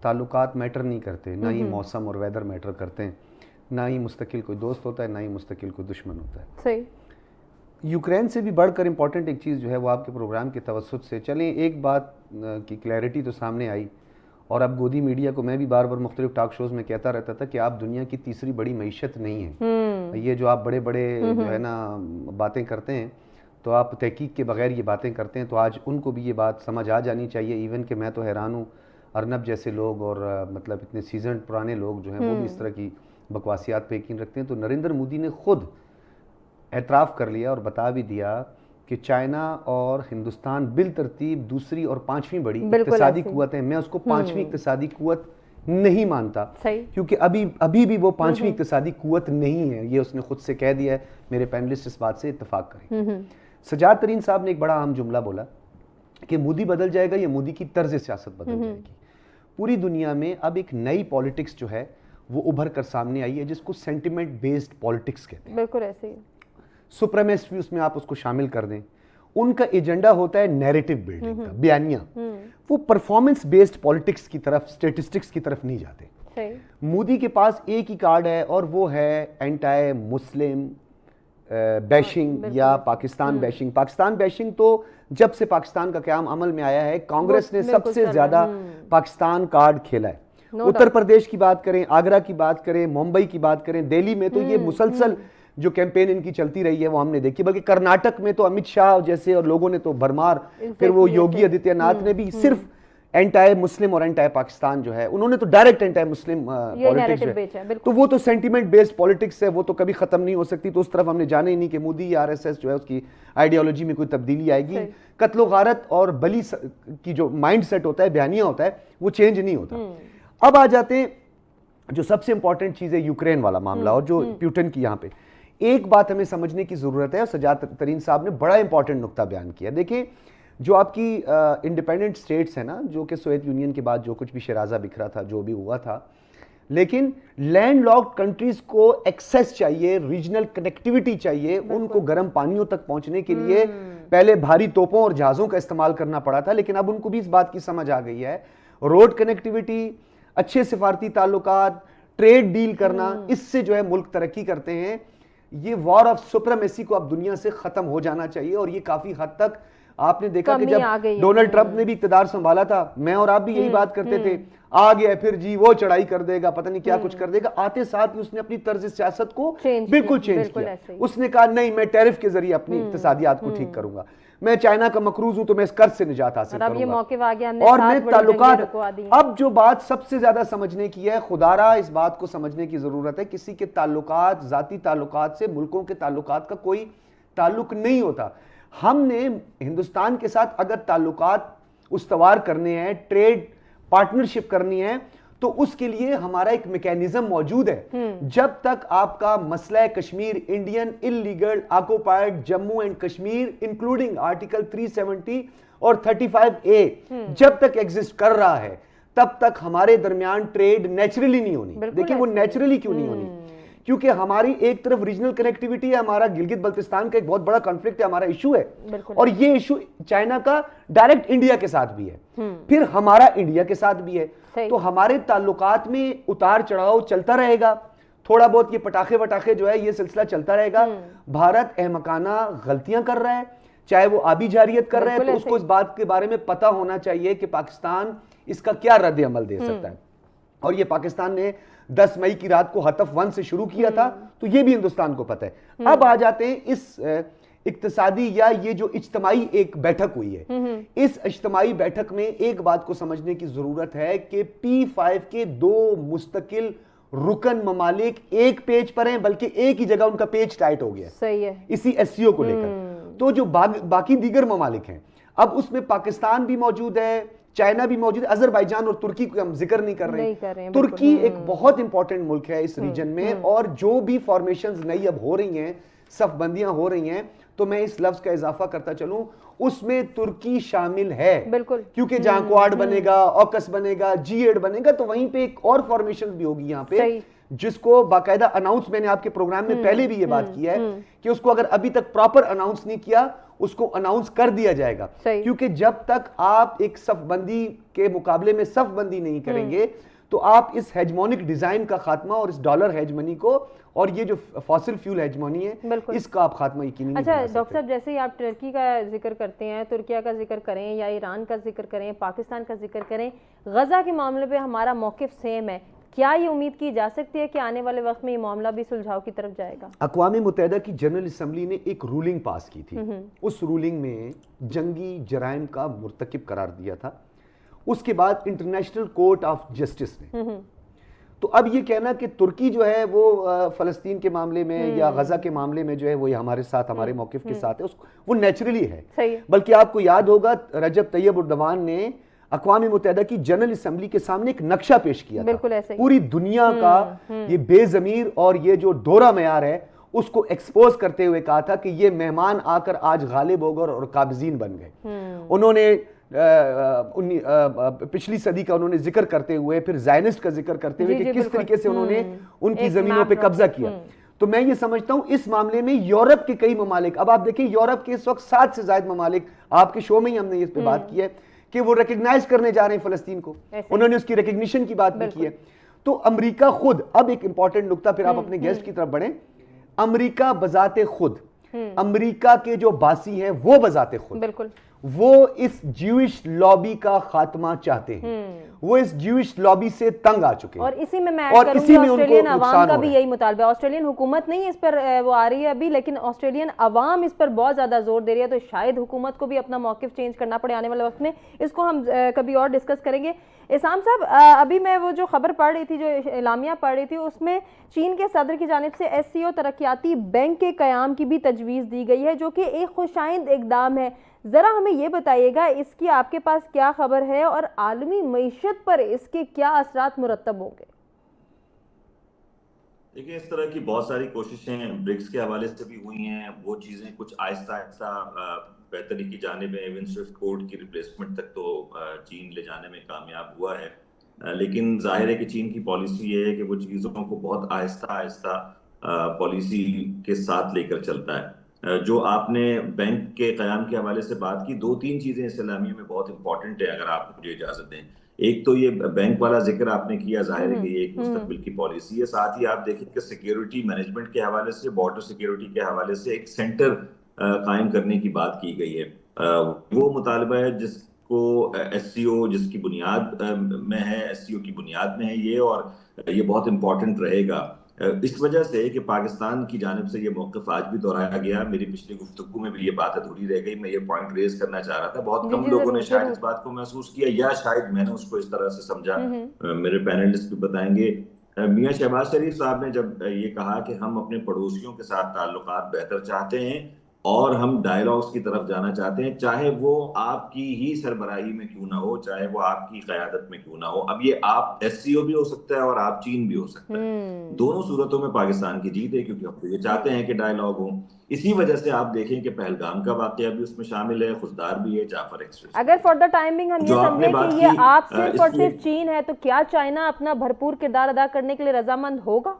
ताल्लुकात मैटर नहीं करते, ना ही मौसम और वेदर मैटर करते हैं, ना ही मुस्तकिल कोई दोस्त होता है, ना ही मुस्तकिल कोई दुश्मन होता है। सही। यूक्रेन से भी बढ़कर इम्पॉर्टेंट एक चीज़ जो है वो आपके प्रोग्राम के तवस्सुत से चलें, एक बात की क्लैरिटी तो सामने आई, और अब गोदी मीडिया को मैं भी बार बार मुख्तलिफ टॉक शोज़ में कहता रहता था कि आप दुनिया की तीसरी बड़ी मईशत नहीं है। ये जो आप बड़े बड़े जो है ना बातें करते हैं, तो आप तहकीक के बगैर ये बातें करते हैं, तो आज उनको भी ये बात समझ आ जानी चाहिए। इवन कि मैं तो हैरान हूँ, अर्नब जैसे लोग और मतलब इतने सीजन पुराने लोग जो हैं वो भी इस तरह की बकवासियात पे यकीन रखते हैं। तो नरेंद्र मोदी ने खुद एतराफ़ कर लिया और बता भी दिया कि चाइना और हिंदुस्तान बिल तरतीब दूसरी और पांचवी बड़ी इक्तिसादी कुव्वत है। मैं उसको पांचवी इक्तिसादी कुव्वत नहीं मानता, क्योंकि अभी भी वो पांचवी इक्तिसादी कुव्वत नहीं है, ये उसने खुद से कह दिया है। मेरे पैनलिस्ट इस बात से इत्तेफाक करें। सजाद तरीन साहब ने एक बड़ा अहम जुमला बोला कि मोदी बदल जाएगा, या मोदी की तर्ज सियासत बदल जाएगी। पूरी दुनिया में अब एक नई पॉलिटिक्स जो है वो उभर कर सामने आई है, जिसको सेंटिमेंट बेस्ड पॉलिटिक्स कहते हैं। बिल्कुल ऐसे ही। सुप्रीमेस्ट भी उसमें आप उसको शामिल कर दें। उनका एजेंडा होता है नैरेटिव बिल्डिंग का, बयानिया। वो परफॉर्मेंस बेस्ड पॉलिटिक्स की तरफ, स्टेटिस्टिक्स की तरफ नहीं जाते। सही। मोदी के पास एक ही कार्ड है और वो है एंटी मुस्लिम बैशिंग या पाकिस्तान बैशिंग। पाकिस्तान बैशिंग तो जब से पाकिस्तान का क़याम अमल में आया है, कांग्रेस ने सबसे ज्यादा पाकिस्तान कार्ड खेला है। उत्तर प्रदेश की बात करें, आगरा की बात करें, मुंबई की बात करें, दिल्ली में तो ये मुसलसल जो कैंपेन इनकी चलती रही है वो हमने देखी। बल्कि कर्नाटक में तो अमित शाह जैसे और लोगों ने तो भरमार, फिर वो योगी आदित्यनाथ ने भी सिर्फ एंटी मुस्लिम और एंटी पाकिस्तान जो है, उन्होंने तो डायरेक्ट एंटी मुस्लिम पॉलिटिक्स है। तो वो तो सेंटिमेंट बेस्ड पॉलिटिक्स है, वो तो कभी खत्म नहीं हो सकती। तो उस तरफ हमने जाने ही नहीं कि मोदी या आरएसएस जो है उसकी आइडियोलॉजी में कोई तब्दीली आएगी। कत्लो गारत और बली की जो माइंड सेट होता है, बयानिया होता है, वो चेंज नहीं होता। अब आ जाते हैं जो सबसे इंपॉर्टेंट चीज है, यूक्रेन वाला मामला, और जो प्यूटन की यहाँ पे एक बात हमें समझने की जरूरत है। सजाद तरीन साहब ने बड़ा इंपॉर्टेंट नुक्ता बयान किया। देखिए, जो आपकी इंडिपेंडेंट स्टेट्स है ना, जो कि सोवियत यूनियन के बाद जो कुछ भी शराजा बिखरा था, जो भी हुआ था, लेकिन लैंडलॉक्ड कंट्रीज को एक्सेस चाहिए, रीजनल कनेक्टिविटी चाहिए। उनको गर्म पानियों तक पहुंचने के लिए पहले भारी तोपों और जहाजों का इस्तेमाल करना पड़ा था, लेकिन अब उनको भी इस बात की समझ आ गई है। रोड कनेक्टिविटी, अच्छे सिफारती ताल्लुकात, ट्रेड डील करना, इससे जो है मुल्क तरक्की करते हैं। ये वॉर ऑफ सुप्रीमेसी को अब दुनिया से खत्म हो जाना चाहिए, और ये काफी हद तक आपने देखा कि जब डोनाल्ड ट्रंप ने भी इक़्तिदार संभाला था, मैं और आप भी यही बात करते थे, आ गया फिर जी वो चढ़ाई कर देगा, पता नहीं क्या कुछ कर देगा। आते साथ ही उसने अपनी तर्ज सियासत को बिल्कुल चेंज किया। उसने कहा नहीं, मैं टैरिफ के जरिए अपनी इक़्तिसादियात को ठीक करूंगा, मैं चाइना का मकरूज हूं तो मैं इस कर्ज से निजात हासिल करूंगा, और मैं ताल्लुकात। अब जो बात सबसे ज्यादा समझने की है, खुदारा इस बात को समझने की जरूरत है, किसी के ताल्लुकात, जाती ताल्लुकात से मुल्कों के ताल्लुकात का कोई ताल्लुक नहीं होता। हमने हिंदुस्तान के साथ अगर ताल्लुकात उस्तवार करने हैं, ट्रेड पार्टनरशिप करनी है, तो उसके लिए हमारा एक मैकेनिज्म मौजूद है। जब तक आपका मसला Kashmir, Indian illegal occupied Jammu and Kashmir including article 370 और 35A जब तक एग्जिस्ट कर रहा है तब तक हमारे दरमियान ट्रेड नेचुरली नहीं होनी। देखिए वो नेचुरली क्यों नहीं होनी, क्योंकि हमारी एक तरफ रीजनल कनेक्टिविटी है, हमारा गिलगित बल्तिस्तान का एक बहुत बड़ा कॉन्फ्लिक्ट है, हमारा इशू है, और ये इशू चाइना का डायरेक्ट इंडिया के साथ भी है, फिर हमारा इंडिया के साथ भी है। तो हमारे ताल्लुकात में उतार चढ़ाव चलता रहेगा, थोड़ा बहुत ये पटाखे वटाखे जो है ये सिलसिला चलता रहेगा। भारत अहमकाना गलतियां कर रहा है, चाहे वो आबी जारियत कर रहा है, तो उसको इस बात के बारे में पता होना चाहिए कि पाकिस्तान इसका क्या रद्द अमल दे सकता है। और ये पाकिस्तान ने 10 मई की रात को हतफ 1 से शुरू किया था, तो ये भी हिंदुस्तान को पता है। अब आ जाते हैं इस इक्तिसादी या ये जो इज्तिमाई एक बैठक हुई है, इस इज्तिमाई बैठक में एक बात को समझने की जरूरत है कि P5 के 2 मुस्तकिल रुकन ममालिक एक पेज पर हैं, बल्कि एक ही जगह उनका पेज टाइट हो गया, सही है, इसी एससीओ को लेकर। तो जो बाकी दीगर ममालिक हैं, अब उसमें पाकिस्तान भी मौजूद है, चाइना भी मौजूद है, अजरबैजान और तुर्की को हम जिक्र नहीं कर रहे हैं। तुर्की एक बहुत इंपॉर्टेंट मुल्क है इस रीजन में, और जो भी फॉर्मेशंस नई अब हो रही हैं, सफबंदियां हो रही हैं, तो मैं इस लफ्ज का इजाफा करता चलूं, उसमें तुर्की शामिल है, बिल्कुल, क्योंकि जहां क्वाड बनेगा, ऑकस बनेगा, G8 बनेगा, तो वहीं पे एक और फॉर्मेशन भी होगी यहाँ पे, जिसको बाकायदा अनाउंस, मैंने आपके प्रोग्राम में पहले भी ये बात किया है कि उसको अगर अभी तक प्रॉपर अनाउंस नहीं किया, उसको अनाउंस कर दिया जाएगा, क्योंकि जब तक आप एक सफबंदी के मुकाबले में सफबंदी नहीं करेंगे तो आप इस हेजमोनिक डिजाइन का खात्मा और इस डॉलर हेजमनी को और ये जो फॉसिल फ्यूल हेजमनी है, इसका आप खात्मा यकीनी नहीं अच्छा डॉक्टर साहब, जैसे ही आप तुर्की का जिक्र करते हैं, तुर्किया का जिक्र करें या ईरान का जिक्र करें, पाकिस्तान का जिक्र करें, गजा के मामले पे हमारा मौकिफ सेम है, क्या ये उम्मीद की जा सकती है कि आने वाले वक्त में ये मामला भी सुलझाव की तरफ जाएगा? अक़वाम मुत्तहिदा की जनरल असम्बली ने एक रूलिंग पास की थी, उस रूलिंग में जंगी जराइम का मुर्तकिब करार दिया था, उसके बाद इंटरनेशनल कोर्ट ऑफ जस्टिस ने। तो अब ये कहना कि तुर्की जो है वो फलस्तीन के मामले में या गजा के मामले में जो है वो हमारे साथ, हमारे मौकिफ के साथ है, वो नेचुरली है। बल्कि आपको याद होगा रजब तैयब उर्दवान ने अक़वाम मुत्तहिदा की जनरल असम्बली के सामने एक नक्शा पेश किया था, पूरी दुनिया का ये बेजमीर और ये जो दोहरा मयार है उसको एक्सपोज करते हुए कहा था कि ये मेहमान आकर आज गालिब हो गए और काबिजीन बन गए। उन्होंने पिछली सदी का उन्होंने जिक्र करते हुए, फिर ज़ायनिस्ट का जिक्र करते हुए कि किस तरीके से उन्होंने उनकी जमीनों पे कब्जा किया। तो मैं ये समझता हूं इस मामले में यूरोप के कई ममालिक, अब आप देखें यूरोप के इस वक्त 7 से ज्यादा ममालिक, आपके शो में ही हमने इस पे बात की है कि वो रिकग्नाइज करने जा रहे हैं फलस्तीन को, उन्होंने उसकी रिकग्निशन की बात भी की है। तो अमेरिका खुद, अब एक इंपॉर्टेंट नुक्ता, फिर आप अपने गेस्ट की तरफ बढ़े, अमेरिका बजाते खुद, अमेरिका के जो बासी हैं वो बजाते खुद, बिल्कुल, वो इस ज्यूइश लॉबी का खात्मा चाहते हैं, वो इस ज्यूइश लॉबी से तंग आ चुके हैं। और इसी में मैं ऐड करूंगी ऑस्ट्रेलियन अवाम का भी यही मुतालबा है। ऑस्ट्रेलियन हुकूमत नहीं इस पर वो आ रही है अभी, लेकिन ऑस्ट्रेलियन अवाम इस पर बहुत ज्यादा जोर दे रही है, तो शायद हुकूमत को भी अपना मौकिफ चेंज करना पड़े आने वाले वक्त में। इसको हम कभी और डिस्कस करेंगे। इसाम साहब, अभी मैं वो जो खबर पढ़ रही थी, जो एलामिया पढ़ रही थी, उसमें चीन के सदर की जानिब से SCO तरक्याती बैंक के क़याम की भी तजवीज़ दी गई है, जो कि एक खुशाइंद इकदाम है। ज़रा हमें ये बताइएगा इसकी आपके पास क्या खबर है और आलमी मईशत पर इसके क्या असरात मुरतब होंगे? देखिए, इस तरह की बहुत सारी कोशिशें ब्रिक्स के हवाले से भी हुई हैं, वो चीज़ें कुछ आहिस्ता आहिस्ता बेहतरी की जानिब में, इवन स्विफ्ट कोड की रिप्लेसमेंट तक तो चीन ले जाने में कामयाब हुआ है, लेकिन जाहिर है कि चीन की पॉलिसी ये है कि वो चीज़ों को बहुत आहिस्ता आहिस्ता पॉलिसी के साथ लेकर चलता है। जो आपने बैंक के क़याम के हवाले से बात की, 2-3 चीज़ें इस्लामी में बहुत इंपॉर्टेंट है, अगर आप मुझे इजाज़त दें। एक तो ये बैंक वाला जिक्र आपने किया, जाहिर है कि ये एक मुस्तकबिल की पॉलिसी है। साथ ही आप देखें कि सिक्योरिटी मैनेजमेंट के हवाले से, बॉर्डर सिक्योरिटी के हवाले से एक सेंटर कायम करने की बात की गई है। वो मुतालबा है जिसको SCO जिसकी बुनियाद में है, SCO की बुनियाद में है ये, और ये बहुत इंपॉर्टेंट रहेगा इस वजह से कि पाकिस्तान की जानिब से ये मौक़िफ़ आज भी दोहराया गया। मेरी पिछली गुफ्तगू में भी ये बात अधूरी रह गई, मैं ये पॉइंट रेज करना चाह रहा था। बहुत कम लोगों ने शायद इस बात को महसूस किया, या शायद मैंने उसको इस तरह से समझा, मेरे पैनलिस्ट भी बताएंगे। मियां शहबाज शरीफ साहब ने जब ये कहा कि हम अपने पड़ोसियों के साथ ताल्लुकात बेहतर चाहते हैं और हम डायलॉग्स की तरफ जाना चाहते हैं, चाहे वो आपकी ही सरबराही में क्यों ना हो, चाहे वो आपकी क़यादत में क्यों ना हो। अब ये आप एससीओ भी हो सकता है और आप चीन भी हो सकता है। दोनों सूरतों में पाकिस्तान की जीत है, क्योंकि हम तो ये चाहते हैं कि डायलॉग हो। इसी वजह से आप देखें कि पहलगाम का वाकया भी उसमें शामिल है, खुशदार भी है, जाफर एक्सप्रेस। अगर फॉर द टाइमिंग हम ये जो आपने समझे बात कि ये की, आप सिर्फ और इसलिए सिर्फ चीन है, तो क्या चाइना अपना भरपूर किरदार अदा करने के लिए रजामंद होगा?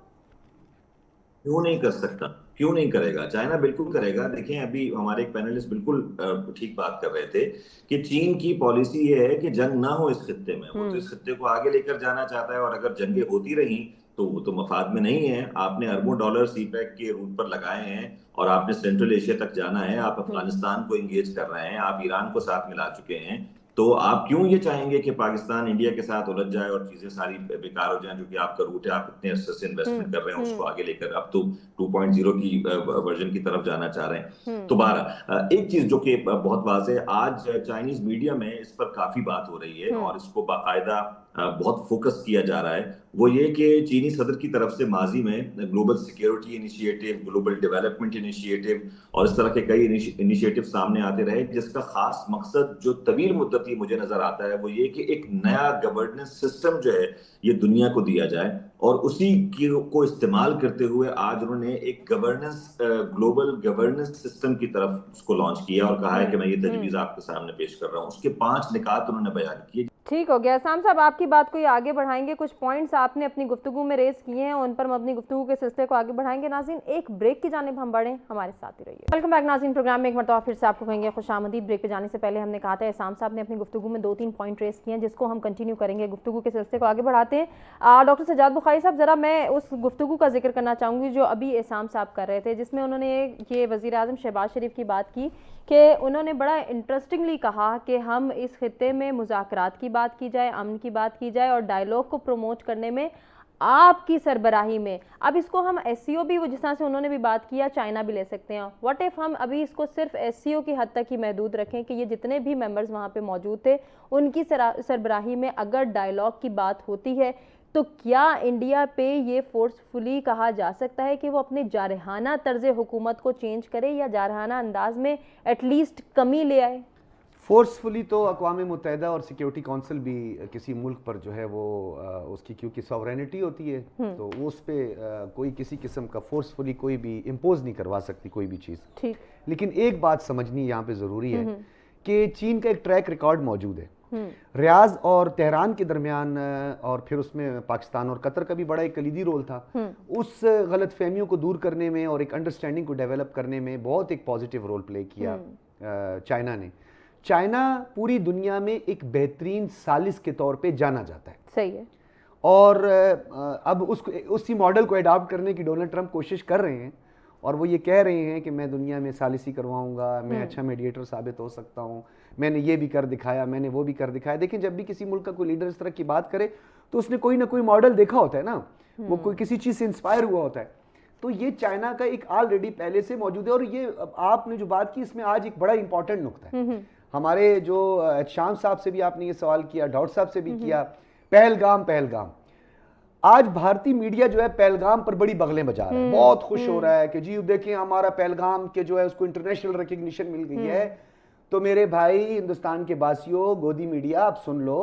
क्यों नहीं कर सकता, क्यों नहीं करेगा? चाइना बिल्कुल करेगा। देखें, अभी हमारे एक पैनलिस्ट बिल्कुल ठीक बात कर रहे थे कि चीन की पॉलिसी ये है कि जंग ना हो इस खित्ते में। वो तो इस खित्ते को आगे लेकर जाना चाहता है, और अगर जंगें होती रही तो वो तो मफाद में नहीं है। आपने अरबों डॉलर सीपैक के रूट पर लगाए हैं और आपने सेंट्रल एशिया तक जाना है, आप अफगानिस्तान को इंगेज कर रहे हैं, आप ईरान को साथ मिला चुके हैं। तो आप क्यों ये चाहेंगे कि पाकिस्तान इंडिया के साथ उलझ जाए और चीजें सारी बेकार हो जाएं? जो कि आपका रूट है, आप इतने अरसे से इन्वेस्टमेंट कर रहे हैं उसको आगे लेकर, अब तो 2.0 की वर्जन की तरफ जाना चाह रहे हैं। तो बारह एक चीज जो कि बहुत वाज़ेह, आज चाइनीज मीडिया में इस पर काफी बात हो रही है और इसको बाकायदा बहुत फोकस किया जा रहा है, वो ये कि चीनी सदर की तरफ से माजी में global security initiative, global development initiative और इस तरह के कई इनिशिएटिव सामने आते रहे, जिसका खास मकसद जो तवील मुद्दती मुझे नजर आता है वो ये कि एक नया गवर्नेंस सिस्टम जो है ये दुनिया को दिया जाए, और उसी को इस्तेमाल करते हुए आज उन्होंने एक गवर्नेंस, ग्लोबल गवर्नेंस सिस्टम की तरफ उसको लॉन्च किया और कहा है कि मैं ये तजवीज़ आपके सामने पेश कर रहा हूँ। उसके 5 निकात उन्होंने बयान किए। ठीक हो गया साम साहब, आपकी बात को ये आगे बढ़ाएंगे। कुछ पॉइंट्स आपने अपनी गुफ्तगू में रेज किए हैं, उन पर हम अपनी गुफ्तगू के सिलसिले को आगे बढ़ाएंगे। नाज़रीन, एक ब्रेक की जानिब हम बढ़ें, हमारे साथ ही रहिए। वेलकम बैक नाज़रीन, प्रोग्राम में एक मरतबा फिर से आपको कहेंगे खुशामदीद। ब्रेक पे जाने से पहले हमने कहा था साम साहब ने अपनी गुफ्तगू में 2-3 पॉइंट रेज किए हैं, जिसको हम कंटिन्यू करेंगे, गुफ्तगू के सिलसिले को आगे बढ़ाते हैं। डॉक्टर सज्जाद बुखारी साहब, ज़रा मैं उस गुफ्तगू का जिक्र करना चाहूँगी जो अभी एहसान साहब कर रहे थे, जिसमें उन्होंने ये वज़ीर आज़म शहबाज शरीफ की बात की कि उन्होंने बड़ा इंटरेस्टिंगली कहा कि हम इस खित्ते में मुज़ाकरात की बात की जाए, अमन की बात की जाए और डायलॉग को प्रमोट करने में आपकी सरबराही में। अब इसको हम एससीओ भी, वो जिस तरह से उन्होंने भी बात किया, चाइना भी ले सकते हैं। व्हाट इफ़ हम अभी इसको सिर्फ एससीओ की हद तक ही महदूद रखें कि ये जितने भी मेंबर्स वहाँ पे मौजूद थे उनकी सरबराही में अगर डायलॉग की बात होती है, तो क्या इंडिया पे ये फोर्सफुली कहा जा सकता है कि वो अपने जारहाना तर्ज हुकूमत को चेंज करे या जारहाना अंदाज में एटलीस्ट कमी ले आए? फोर्सफुली तो अक़वाम मुत्तहिदा और सिक्योरिटी काउंसिल भी किसी मुल्क पर जो है वो उसकी क्योंकि सॉवरेनिटी होती है, तो वो उस पर कोई किसी किस्म का फोर्सफुली कोई भी इम्पोज नहीं करवा सकती कोई भी चीज़। ठीक, लेकिन एक बात समझनी यहाँ पे ज़रूरी है कि चीन का एक ट्रैक रिकॉर्ड मौजूद है रियाज और तेहरान के दरमियान, और फिर उसमें पाकिस्तान और कतर का भी बड़ा एक कलीदी रोल था उस गलत फहमियों को दूर करने में और एक अंडरस्टैंडिंग को डेवलप करने में। बहुत एक पॉजिटिव रोल प्ले किया चाइना ने। चाइना पूरी दुनिया में एक बेहतरीन सालिस के तौर पे जाना जाता है। सही है। और अब उसी मॉडल को अडॉप्ट करने की डोनाल्ड ट्रंप कोशिश कर रहे हैं, और वो ये कह रहे हैं कि मैं दुनिया में सालिसी करवाऊंगा, मैं अच्छा मीडिएटर साबित हो सकता हूँ, मैंने ये भी कर दिखाया, मैंने वो भी कर दिखाया। देखिए, जब भी किसी मुल्क का कोई लीडर इस तरह की बात करे तो उसने कोई ना कोई मॉडल देखा होता है ना, वो कोई किसी चीज़ से इंस्पायर हुआ होता है। तो ये चाइना का एक ऑलरेडी पहले से मौजूद है। और ये आपने जो बात की, इसमें आज एक बड़ा इंपॉर्टेंट नुक्ता है। हमारे जो शाम साहब से भी आपने ये सवाल किया, डाउट साहब से भी किया, पहलगाम। आज भारतीय मीडिया जो है पहलगाम पर बड़ी बगलें बजा रहा है, बहुत खुश हो रहा है कि जी देखें हमारा पहलगाम के जो है उसको इंटरनेशनल रिकग्निशन मिल गई है। तो मेरे भाई हिंदुस्तान के बासियों, गोदी मीडिया, आप सुन लो,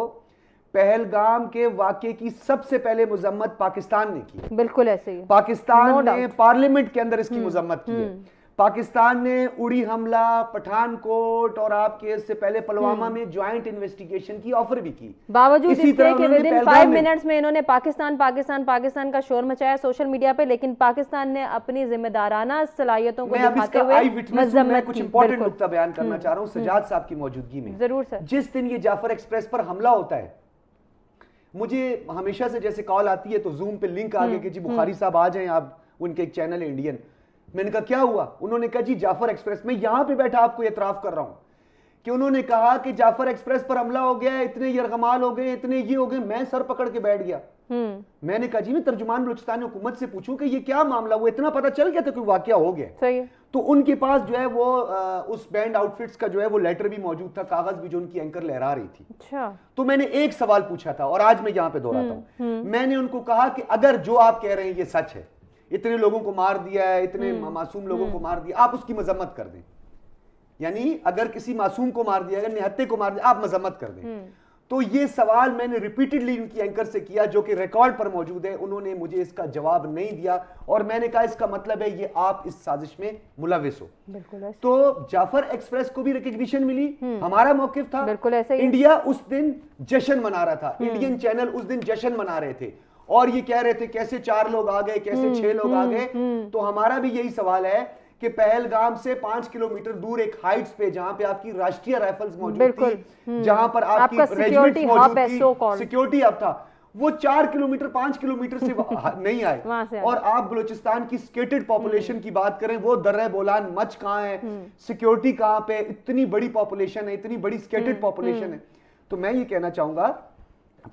पहलगाम के वाकये की सबसे पहले मजम्मत पाकिस्तान ने की। बिल्कुल ऐसे ही, पाकिस्तान ने पार्लियामेंट के अंदर इसकी मजम्मत की है। पाकिस्तान ने उड़ी हमला, पठानकोट और आपके इससे पहले पुलवामा में ज्वाइंट इन्वेस्टिगेशन की ऑफर भी की। बावजूद इसके कि विदिन 5 मिनट्स में इन्होंने पाकिस्तान का शोर मचाया सोशल मीडिया पे, लेकिन पाकिस्तान ने अपनी जिम्मेदाराना सलाहियतों को दिखाते हुए मजम्मत कुछ इंपॉर्टेंट नुक्ता बयान करना चाह रहा हूँ सजाद साहब की मौजूदगी में। जरूर सर। जिस दिन ये जाफर एक्सप्रेस पर हमला होता है, मुझे हमेशा से जैसे कॉल आती है तो जूम पे लिंक आ गया कि जी बुखारी साहब आ जाएं, आप, उनके एक चैनल है इंडियन। मैंने कहा क्या हुआ? उन्होंने कहा जी जाफर एक्सप्रेस, मैं यहां पे बैठा आपको एतराफ कर रहा हूं कि उन्होंने कहा कि जाफर एक्सप्रेस पर हमला हो गया, इतने यरगमाल हो गए, इतने ये हो गए। मैं सर पकड़ के बैठ गया। मैंने कहा जी मैं तर्जुमान बलूचिस्तानी हुकूमत से पूछूं कि ये क्या मामला हुआ, इतना पता चल गया था कोई वाकया हो गया। सही है। तो उनके पास जो है वो उस बैंड आउटफिट्स का जो है वो लेटर भी मौजूद था, कागज भी जो उनकी एंकर लहरा रही थी। अच्छा। तो मैंने एक सवाल पूछा था और आज मैं यहां पे दोहराता हूं। मैंने उनको कहा कि अगर जो आप कह रहे हैं ये सच है, इतने लोगों को मार दिया है, इतने मासूम लोगों को मार दिया, आप उसकी मजम्मत कर दें। यानी अगर किसी मासूम को मार दिया, अगर निहत्ते को मार दिया, आप मजम्मत कर दें। तो ये सवाल मैंने रिपीटेडली उनकी एंकर से किया, जो कि रिकॉर्ड पर मौजूद है। उन्होंने मुझे इसका जवाब नहीं दिया और मैंने कहा इसका मतलब है ये आप इस साजिश में मुलविस हो। बिल्कुल ऐसे। तो जाफर एक्सप्रेस को भी रिकग्निशन मिली, हमारा मौकिफ था। बिल्कुल ऐसे ही। इंडिया उस दिन जश्न मना रहा था, इंडियन चैनल उस दिन जश्न मना रहे थे और ये कह रहे थे कैसे 4 लोग आ गए, कैसे 6 लोग आ गए। तो हमारा भी यही सवाल है कि पहलगाम से 5 किलोमीटर दूर एक हाइट्स पे, जहां पे आपकी राष्ट्रीय राइफल्स मौजूद थी, जहां पर आपकी रेजिमेंट्स मौजूद थी, सिक्योरिटी हब था, वो 4 किलोमीटर 5 किलोमीटर से नहीं आए। और आप बलूचिस्तान की स्केटेड पॉपुलेशन की बात करें, वो दर्रे बोलान मच कहां है, सिक्योरिटी कहां पे, इतनी बड़ी पॉपुलेशन है, इतनी बड़ी स्केटेड पॉपुलेशन है। तो मैं ये कहना चाहूंगा,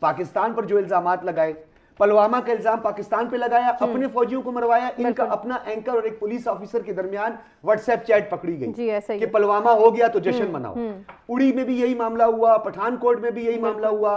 पाकिस्तान पर जो इल्जामात लगाए, पुलवामा का इल्जाम पाकिस्तान पे लगाया, अपने फौजियों को मरवाया, इनका अपना एंकर और एक पुलिस ऑफिसर के दरमियान व्हाट्सएप चैट पकड़ी गई कि पुलवामा हो गया तो जश्न मनाओ। उड़ी में भी यही मामला हुआ, पठानकोट में भी यही मामला हुआ।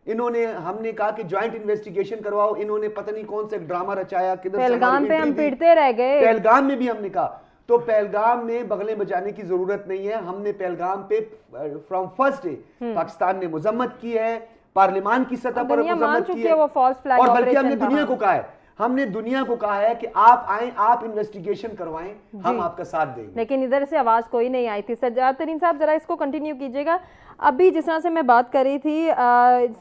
इन्होंने, हमने कहा कि ज्वाइंट इन्वेस्टिगेशन करवाओ, इन्होंने पता नहीं कौन सा ड्रामा रचाया, किधर से पहलगाम पे हम पीटते रह गए। पहलगाम में भी हमने कहा, तो पहलगाम में बगलें बजाने की जरूरत नहीं है। हमने पहलगाम पे फ्रॉम फर्स्ट डे पाकिस्तान ने मजम्मत की है, पार्लियामान की सतह पर मजम्मत की है, वो फॉल्स फ्लैग और बल्कि हमने दुनिया को कहा है, हमने दुनिया को कहा है कि आप आए, आप इन्वेस्टिगेशन करवाएं, हम आपका साथ देंगे। लेकिन इधर से आवाज कोई नहीं आई थी। सज्जाद तरीन साहब जरा इसको कंटिन्यू कीजिएगा। अभी जिस तरह से मैं बात कर रही थी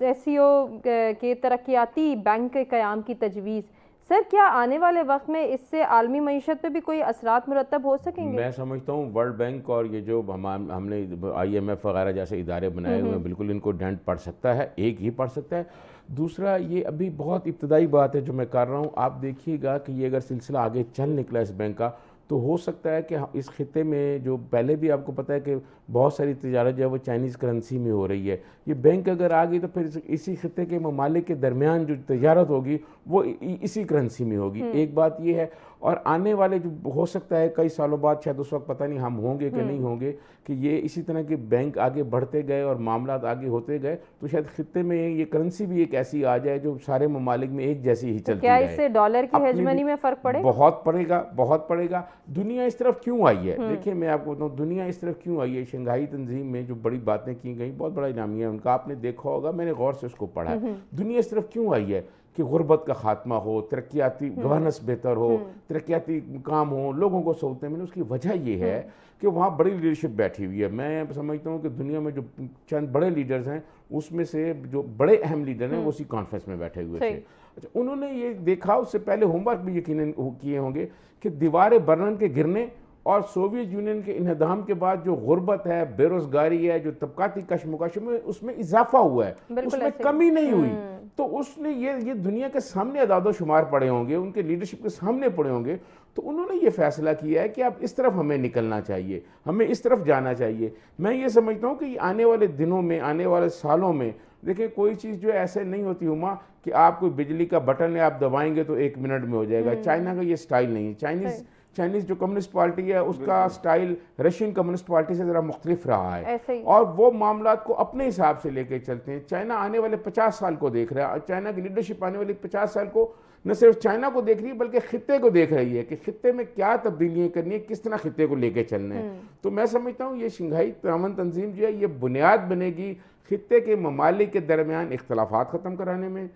एससीओ के तरक्याती बैंक के क़याम की तजवीज़, सर क्या आने वाले वक्त में इससे आलमी मईशत पे भी कोई असरात मुरतब हो सकेंगे? मैं समझता हूँ वर्ल्ड बैंक और ये जो हमने IMF वगैरह जैसे इदारे बनाए हुए हैं, बिल्कुल इनको डेंट पड़ सकता है, एक ही पड़ सकता है। दूसरा, ये अभी बहुत इब्तदाई बात है जो मैं कर रहा हूँ। आप देखिएगा कि ये अगर सिलसिला आगे चल निकला इस बैंक का, तो हो सकता है कि इस खिते में जो पहले भी आपको पता है कि बहुत सारी तिजारत जो है वो चाइनीज़ करेंसी में हो रही है, ये बैंक अगर आ गई तो फिर इसी खिते के ममालिक के दरमियान जो तिजारत होगी वो इसी करेंसी में होगी। एक बात ये है। और आने वाले जो हो सकता है कई सालों बाद, शायद उस वक्त पता नहीं हम होंगे कि नहीं होंगे, कि ये इसी तरह के बैंक आगे बढ़ते गए और मामला आगे होते गए, तो शायद खिते में ये करेंसी भी एक ऐसी आ जाए जो सारे ममालिक में एक जैसी ही चलती क्या रहे। इससे डॉलर की हेजमनी में फर्क पड़ेगा? बहुत पड़ेगा, बहुत पड़ेगा। दुनिया इस तरफ क्यों आई है? देखिए मैं आपको बताऊँ दुनिया इस तरफ क्यों आई है। शंघाई तंजीम में जो बड़ी बातें की गई, बहुत बड़ा इनामिया है उनका, आपने देखा होगा, मैंने गौर से उसको पढ़ा है। दुनिया इस तरफ क्यों आई है कि गुर्बत का खात्मा हो, तरक्याती गवर्नेंस बेहतर हो, तरक्याती काम हो, लोगों को सहूलतें मिले। उसकी वजह ये है कि वहाँ बड़ी लीडरशिप बैठी हुई है। मैं समझता हूँ कि दुनिया में जो चंद बड़े लीडर्स हैं, उसमें से जो बड़े अहम लीडर हैं वो उसी कॉन्फ्रेंस में बैठे हुए थे। अच्छा, उन्होंने ये देखा, उससे पहले होमवर्क भी यकीनन किए होंगे कि दीवारें बर्लिन के गिरने और सोवियत यूनियन के इन्हदाम के बाद जो गुर्बत है, बेरोजगारी है, जो तबकाती कशमकश में, उसमें इजाफा हुआ है, उसमें कमी नहीं हुई। तो उसने ये दुनिया के सामने अदादो शुमार पड़े होंगे, उनके लीडरशिप के सामने पड़े होंगे, तो उन्होंने ये फैसला किया है कि अब इस तरफ हमें निकलना चाहिए, हमें इस तरफ जाना चाहिए। मैं ये समझता हूँ कि आने वाले दिनों में, आने वाले सालों में, देखिए कोई चीज़ जो ऐसे नहीं होती हुमा कि आप कोई बिजली का बटन है, आप दबाएंगे तो 1 मिनट में हो जाएगा। चाइना का ये स्टाइल नहीं है। चाइनीज़ जो कम्युनिस्ट पार्टी है उसका स्टाइल रशियन कम्युनिस्ट पार्टी से ज़रा मुख्तलिफ रहा है, और वो मामलात को अपने हिसाब से लेके चलते हैं। चाइना आने वाले 50 साल को देख रहा है, चाइना की लीडरशिप आने वाले 50 साल को न सिर्फ चाइना को देख रही है बल्कि खित्ते को देख रही है कि खित्ते में क्या तब्दीलियाँ करनी है, किस तरह खित्ते को लेके चलना है। तो मैं समझता हूँ ये शंघाई ताउन तंजीम जो है ये बुनियाद बनेगी खित्ते के ममालिक के दरमियान इख्तलाफात ख़त्म कराने में,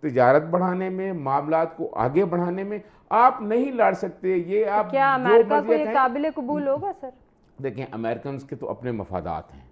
तिजारत बढ़ाने में, मामलात को आगे बढ़ाने में। आप नहीं लड़ सकते ये, आप क्या अमेरिका को ये काबिल कबूल होगा सर? देखें, अमेरिकन के तो अपने मफादात हैं,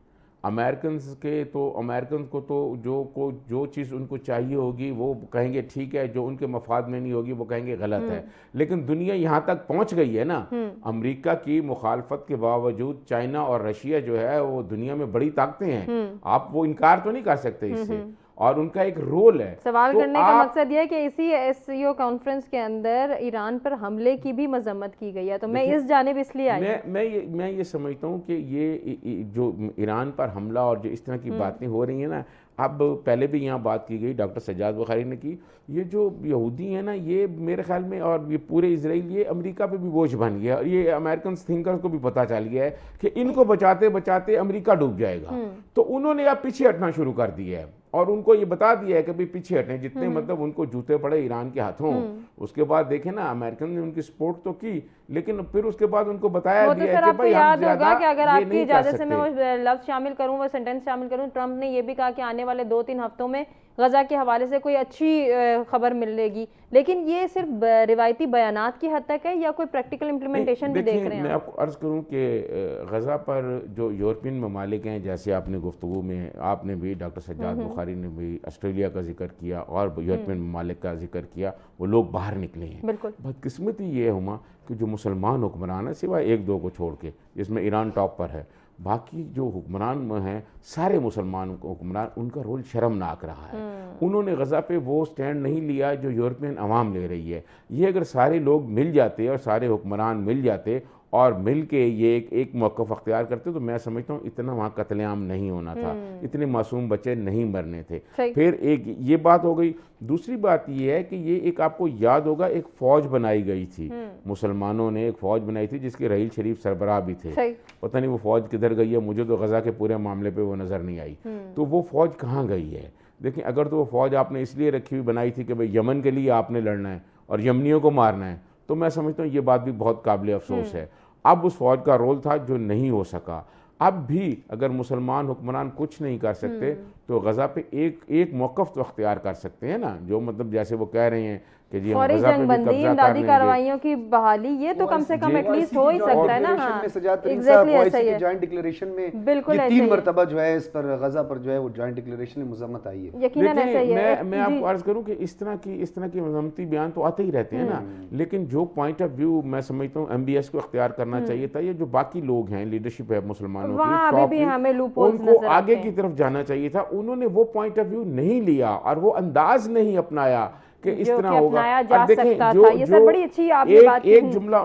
अमेरिकन को तो जो चीज़ उनको चाहिए होगी वो कहेंगे ठीक है, जो उनके मफाद में नहीं होगी वो कहेंगे गलत है। लेकिन दुनिया यहाँ तक पहुँच गई है ना, अमेरिका की मुखालफत के बावजूद चाइना और रशिया जो है वो दुनिया में बड़ी ताकतें हैं, आप वो इनकार तो नहीं कर सकते इससे, और उनका एक रोल है। सवाल तो करने का मकसद यह है कि इसी एससीओ कॉन्फ्रेंस के अंदर ईरान पर हमले की भी मजम्मत की गई है, तो मैं इस जानिब इसलिए आई। मैं ये समझता हूँ कि ये जो ईरान पर हमला और जो इस तरह की बातें हो रही हैं ना, अब पहले भी यहाँ बात की गई, डॉक्टर सज्जाद बुखारी ने की, ये जो यहूदी हैं ना, ये मेरे ख्याल में, और ये पूरे इसराइल, ये अमेरिका पे भी बोझ बन गया, और ये अमेरिकन थिंकर्स को भी पता चल गया है कि इनको बचाते बचाते अमेरिका डूब जाएगा। तो उन्होंने अब पीछे हटना शुरू कर दिया है, और उनको ये बता दिया है कि भाई पीछे हटें, जितने मतलब उनको जूते पड़े ईरान के हाथों। उसके बाद देखें ना, अमेरिकन ने उनकी सपोर्ट तो की, लेकिन फिर उसके बाद उनको बताया वो तो दिया सर कि आपको भाई हम याद होगा ज्यादा कि अगर ये आपकी नहीं कर इजाजत से मैं सकते। वो लफ्ज शामिल करूं, वो सेंटेंस शामिल करूं, ट्रंप ने ये भी कहा कि आने वाले 2-3 हफ्तों में गजा के हवाले से कोई अच्छी खबर मिलेगी। लेकिन ये सिर्फ रिवायती बयानात की हद तक है या कोई प्रैक्टिकल इम्प्लीमेंटेशन भी देख रहे हैं मैं आप? आपको अर्ज करूं कि गजा पर जो यूरोपियन ममालिक हैं, जैसे आपने गुफ्तगू में आपने भी, डॉक्टर सज्जाद बुखारी ने भी ऑस्ट्रेलिया का जिक्र किया और यूरोपियन ममालिक का जिक्र किया, वो लोग बाहर निकले हैं। बिल्कुल। बदकिस्मती ये हुआ कि जो मुसलमान हुक्मरान है, सिवाय 1-2 को छोड़ के, जिसमें ईरान टॉप पर है, बाकी जो हुक्मरान हैं सारे मुसलमान हुक्मरान, उनका रोल शर्मनाक रहा है। उन्होंने गज़ा पे वो स्टैंड नहीं लिया जो यूरोपियन अवाम ले रही है। ये अगर सारे लोग मिल जाते और सारे हुक्मरान मिल जाते और मिल के ये एक मौक़िफ़ अख्तियार करते, तो मैं समझता हूँ इतना वहाँ कत्लेआम नहीं होना था, इतने मासूम बच्चे नहीं मरने थे। फिर एक ये बात हो गई। दूसरी बात ये है कि ये एक, आपको याद होगा, एक फ़ौज बनाई गई थी, मुसलमानों ने एक फ़ौज बनाई थी जिसके रहील शरीफ सरबराह भी थे। पता नहीं वो फ़ौज किधर गई है, मुझे तो गज़ा के पूरे मामले पे वो नज़र नहीं आई। तो वो फ़ौज कहाँ गई है? देखिए, अगर तो वो फ़ौज आपने इसलिए रखी हुई बनाई थी कि भाई यमन के लिए आपने लड़ना है और यमनियों को मारना है, तो मैं समझता हूँ ये बात भी बहुत काबिल अफसोस है। अब उस फ़ौज का रोल था जो नहीं हो सका। अब भी अगर मुसलमान हुक्मरान कुछ नहीं कर सकते तो गज़ा पे एक मौक़िफ़ तो अख्तियार कर सकते हैं ना, जो मतलब जैसे वो कह रहे हैं कि जी हम गज़ा पे भी कब्जा कर इमदादी लेंगे। कार्रवाइयों की बहाली, ये तो कम से कम एटलीस्ट हो ही सकता है ना। हाँ, एग्जैक्टली ऐसा ही है। जॉइंट डिक्लेरेशन में बिल्कुल ये ऐसा 3 ही है। मरतबा जो है इस पर गजा पर जो है वो जॉइंट डिक्लेरेशन में मजम्मत आई है। यकीनन ऐसा ही है। मैं आपको अर्ज करूं कि इस तरह की मजम्मती बयान तो आते ही रहते हैं ना, लेकिन जो पॉइंट ऑफ व्यू मैं समझता हूँ MBS को अख्तियार करना चाहिए था, ये जो बाकी लोग हैं, लीडरशिप है मुसलमानों वहाँ की, अभी टॉप भी की, हमें लूपहोल्स उनको नजर आगे आते की हैं। तरफ जाना चाहिए था। उन्होंने वो पॉइंट ऑफ व्यू नहीं लिया और वो अंदाज नहीं अपनाया कि इस जो तरह कि होगा। अपनाया जा और देखें, सकता जो था। ये सर बड़ी अच्छी आपने बात की। एक जुमला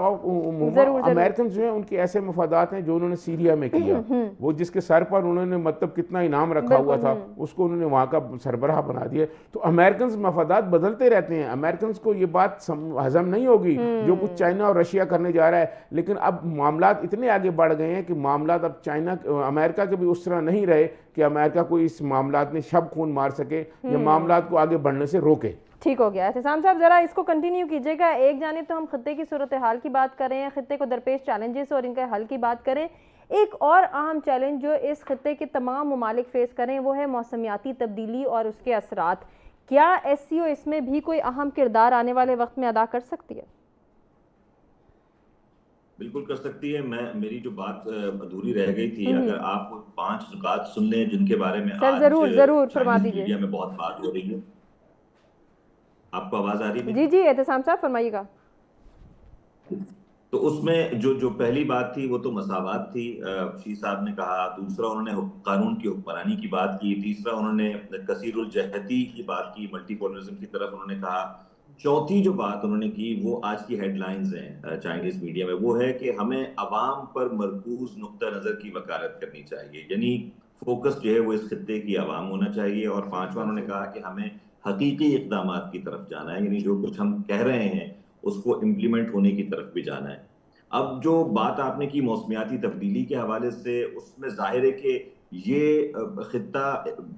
जरूर। अमेरिकन जो है उनके ऐसे मफादात हैं जो उन्होंने सीरिया में किया, वो जिसके सर पर उन्होंने मतलब कितना इनाम रखा हुआ था, उसको उन्होंने वहाँ का सरबराह बना दिया। तो अमेरिकन मफादात बदलते रहते हैं। अमेरिकन को ये बात हजम नहीं होगी जो कुछ चाइना और रशिया करने जा रहा है, लेकिन अब मामलात इतने आगे बढ़ गए हैं कि मामलात अब चाइना अमेरिका के भी उस तरह नहीं रहे कि अमेरिका को इस मामलात में शब खून मार सके या मामलात को आगे बढ़ने से रोके। ठीक हो गया। एहतसाम साहब, ज़रा इसको कंटिन्यू कीजिएगा। एक जानिब तो हम खत्ते की सूरत हाल की बात कर रहे हैं, खत्ते को दरपेश चैलेंजेस और इनके हल की बात करें। एक और अहम चैलेंज जो इस खत्ते के तमाम ममालिक फेस करें वो है मौसमियाती तब्दीली और उसके असरात। क्या SCO इसमें भी कोई अहम किरदार आने वाले वक्त में अदा कर सकती है? बिल्कुल कर सकती है। मेरी जो बात अधूरी रह गई थी, अगर आप 5 नुकात सुन लें जिनके बारे में सर आज जरूर फरमा दीजिए। मीडिया में बहुत बात हो रही है। आपको आवाज आ रही है? जी एहतसाम साहब फरमाइएगा। तो उसमें जो पहली बात थी वो तो मसावात थी, शी साहब ने कहा। दूसरा उन्होंने कानून की हुक्मरानी की बात की। तीसरा उन्होंने कसीरुल जहती की बात की, मल्टीपोलरिज्म की तरफ उन्होंने कहा। चौथी जो बात उन्होंने की वो आज की हेडलाइंस हैं चाइनीज मीडिया में, वो है कि हमें अवाम पर मरकूज नुक्ता नजर की वकालत करनी चाहिए, यानी फोकस जो है वो इस खित्ते की अवाम होना चाहिए। और पांचवा उन्होंने कहा कि हमें हकीकी इक़दामात की तरफ जाना है, यानी जो कुछ हम कह रहे हैं उसको इम्प्लीमेंट होने की तरफ भी जाना है। अब जो बात आपने की मौसमियाती तब्दीली के हवाले से, उसमें जाहिर है कि ये खित्ता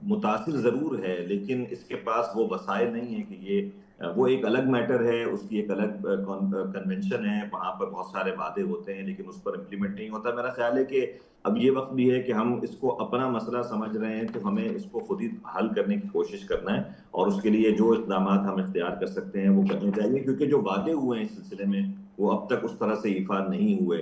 मुतासिर ज़रूर है, लेकिन इसके पास वो वसाइल नहीं है कि ये वो एक अलग मैटर है, उसकी एक अलग कन्वेंशन है, वहाँ पर बहुत सारे वादे होते हैं लेकिन उस पर इम्प्लीमेंट नहीं होता। मेरा ख्याल है कि अब ये वक्त भी है कि हम इसको अपना मसला समझ रहे हैं, तो हमें इसको खुद ही हल करने की कोशिश करना है और उसके लिए जो इक़दाम हम इख्तियार कर सकते हैं वो करने चाहिए, क्योंकि जो वादे हुए हैं इस सिलसिले में वो अब तक उस तरह से इफा नहीं हुए।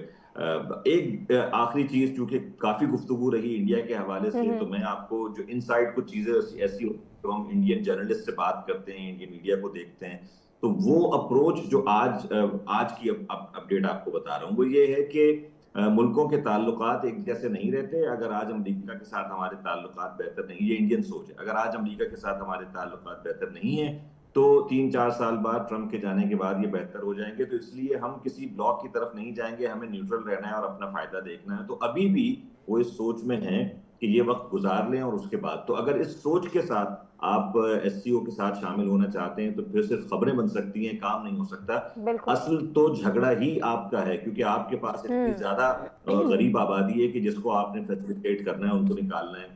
एक आखिरी चीज, चूंकि काफी गुफ्तगू रही इंडिया के हवाले से, तो मैं आपको जो इनसाइड कुछ चीजें ऐसी, तो हम इंडियन जर्नलिस्ट से बात करते हैं, इंडियन मीडिया को देखते हैं, तो वो अप्रोच जो आज की अपडेट आपको बता रहा हूँ वो ये है कि मुल्कों के ताल्लुकात एक जैसे नहीं रहते। अगर आज अमेरिका के साथ हमारे ताल्लुकात बेहतर नहीं, ये इंडियन सोच है, अगर आज अमेरिका के साथ हमारे ताल्लुकात बेहतर नहीं है तो 3-4 साल बाद ट्रंप के जाने के बाद ये बेहतर हो जाएंगे। तो इसलिए हम किसी ब्लॉक की तरफ नहीं जाएंगे, हमें न्यूट्रल रहना है और अपना फायदा देखना है। तो अभी भी वो इस सोच में है कि ये वक्त गुजार लें और उसके बाद। तो अगर इस सोच के साथ आप एससीओ के साथ शामिल होना चाहते हैं तो फिर सिर्फ खबरें बन सकती हैं, काम नहीं हो सकता। असल तो झगड़ा ही आपका है, क्योंकि आपके पास इतनी ज्यादा गरीब आबादी है कि जिसको आपने फैसिलिटेट करना है, उनको निकालना है।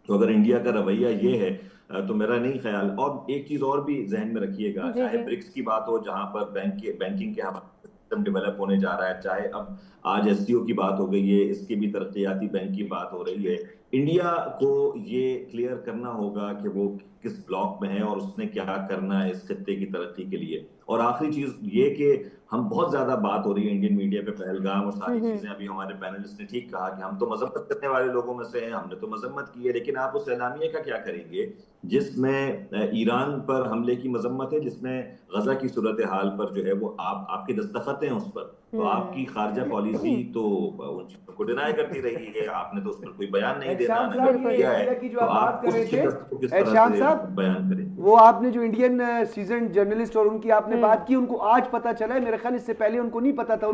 तो अगर इंडिया का रवैया ये है तो मेरा नहीं ख्याल। और एक चीज और भी जहन में रखिएगा, चाहे ब्रिक्स की बात हो जहां पर बैंकिंग के हवाले सिस्टम डेवलप होने जा रहा है, चाहे अब आज एससीओ की बात हो गई है, इसके भी तरक्याती बैंक की बात हो रही है, इंडिया को ये क्लियर करना होगा कि वो किस ब्लॉक में है और उसने क्या करना है इस खित्ते की तरक्की के लिए। और आखिरी चीज ये कि हम बहुत ज्यादा बात हो रही है इंडियन मीडिया पे पहलगाम और सारी चीजें, अभी हमारे पैनलिस्ट ने ठीक कहा कि हम तो मजम्मत करने वाले लोगों में से हैं, हमने तो मजम्मत की है, लेकिन आप उस एलामिया का क्या करेंगे जिसमें ईरान पर हमले की मजम्मत है, जिसमें गजा की सूरत हाल पर जो है वो आपके दस्तखत हैं उस पर, तो आपकी खारजा पॉलिसी तो उन चीजों को डिनाई करती रही है, आपने तो उस पर कोई बयान नहीं देना किया है, तो आप उस शिकस्त को किस तरह से बयान करें। वो आपने जो इंडियन सीजन जर्नलिस्ट और उनकी आपने बात की, उनको आज पता चला है, मेरे ख्याल इससे पहले उनको नहीं पता था।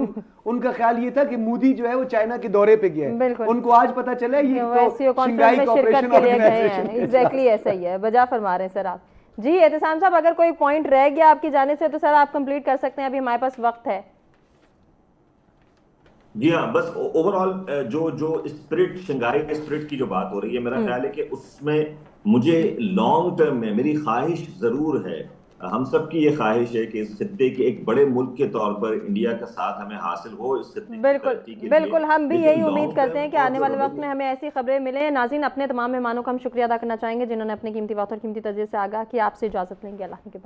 उनका ख्याल ये था कि मोदी जो है वो चाइना के दौरे पे गया है, उनको आज पता चला है ये तो शंघाई कोऑपरेशन ऑर्गेनाइजेशन। एग्जैक्टली ऐसा ही है, बजा फरमा रहे हैं सर आप। जी एहतसाम साहब, अगर कोई पॉइंट रह गया आपकी जाने से तो सर आप कंप्लीट कर सकते हैं, अभी हमारे पास वक्त है। जी हाँ, बस ओवरऑल जो स्पिरिट, शंघाई के स्पिरिट की जो बात हो रही है, मेरा ख्याल है कि उसमें मुझे लॉन्ग टर्म में मेरी ख्वाहिश जरूर है, हम सब की ये ख्वाहिश है कि इस खित्ते के एक बड़े मुल्क के तौर पर इंडिया का साथ हमें हासिल हो इस खित्ते की बिल्कुल हम भी यही उम्मीद करते हैं कि आने वाले वक्त में हमें ऐसी खबरें मिलें। नाज़रीन, अपने तमाम मेहमानों का हम शुक्रिया अदा करना चाहेंगे जिन्होंने अपने कीमती वक्त और कीमती तजर्बे से आगाह किया। आपसे इजाजत लेंगे, अल्लाह के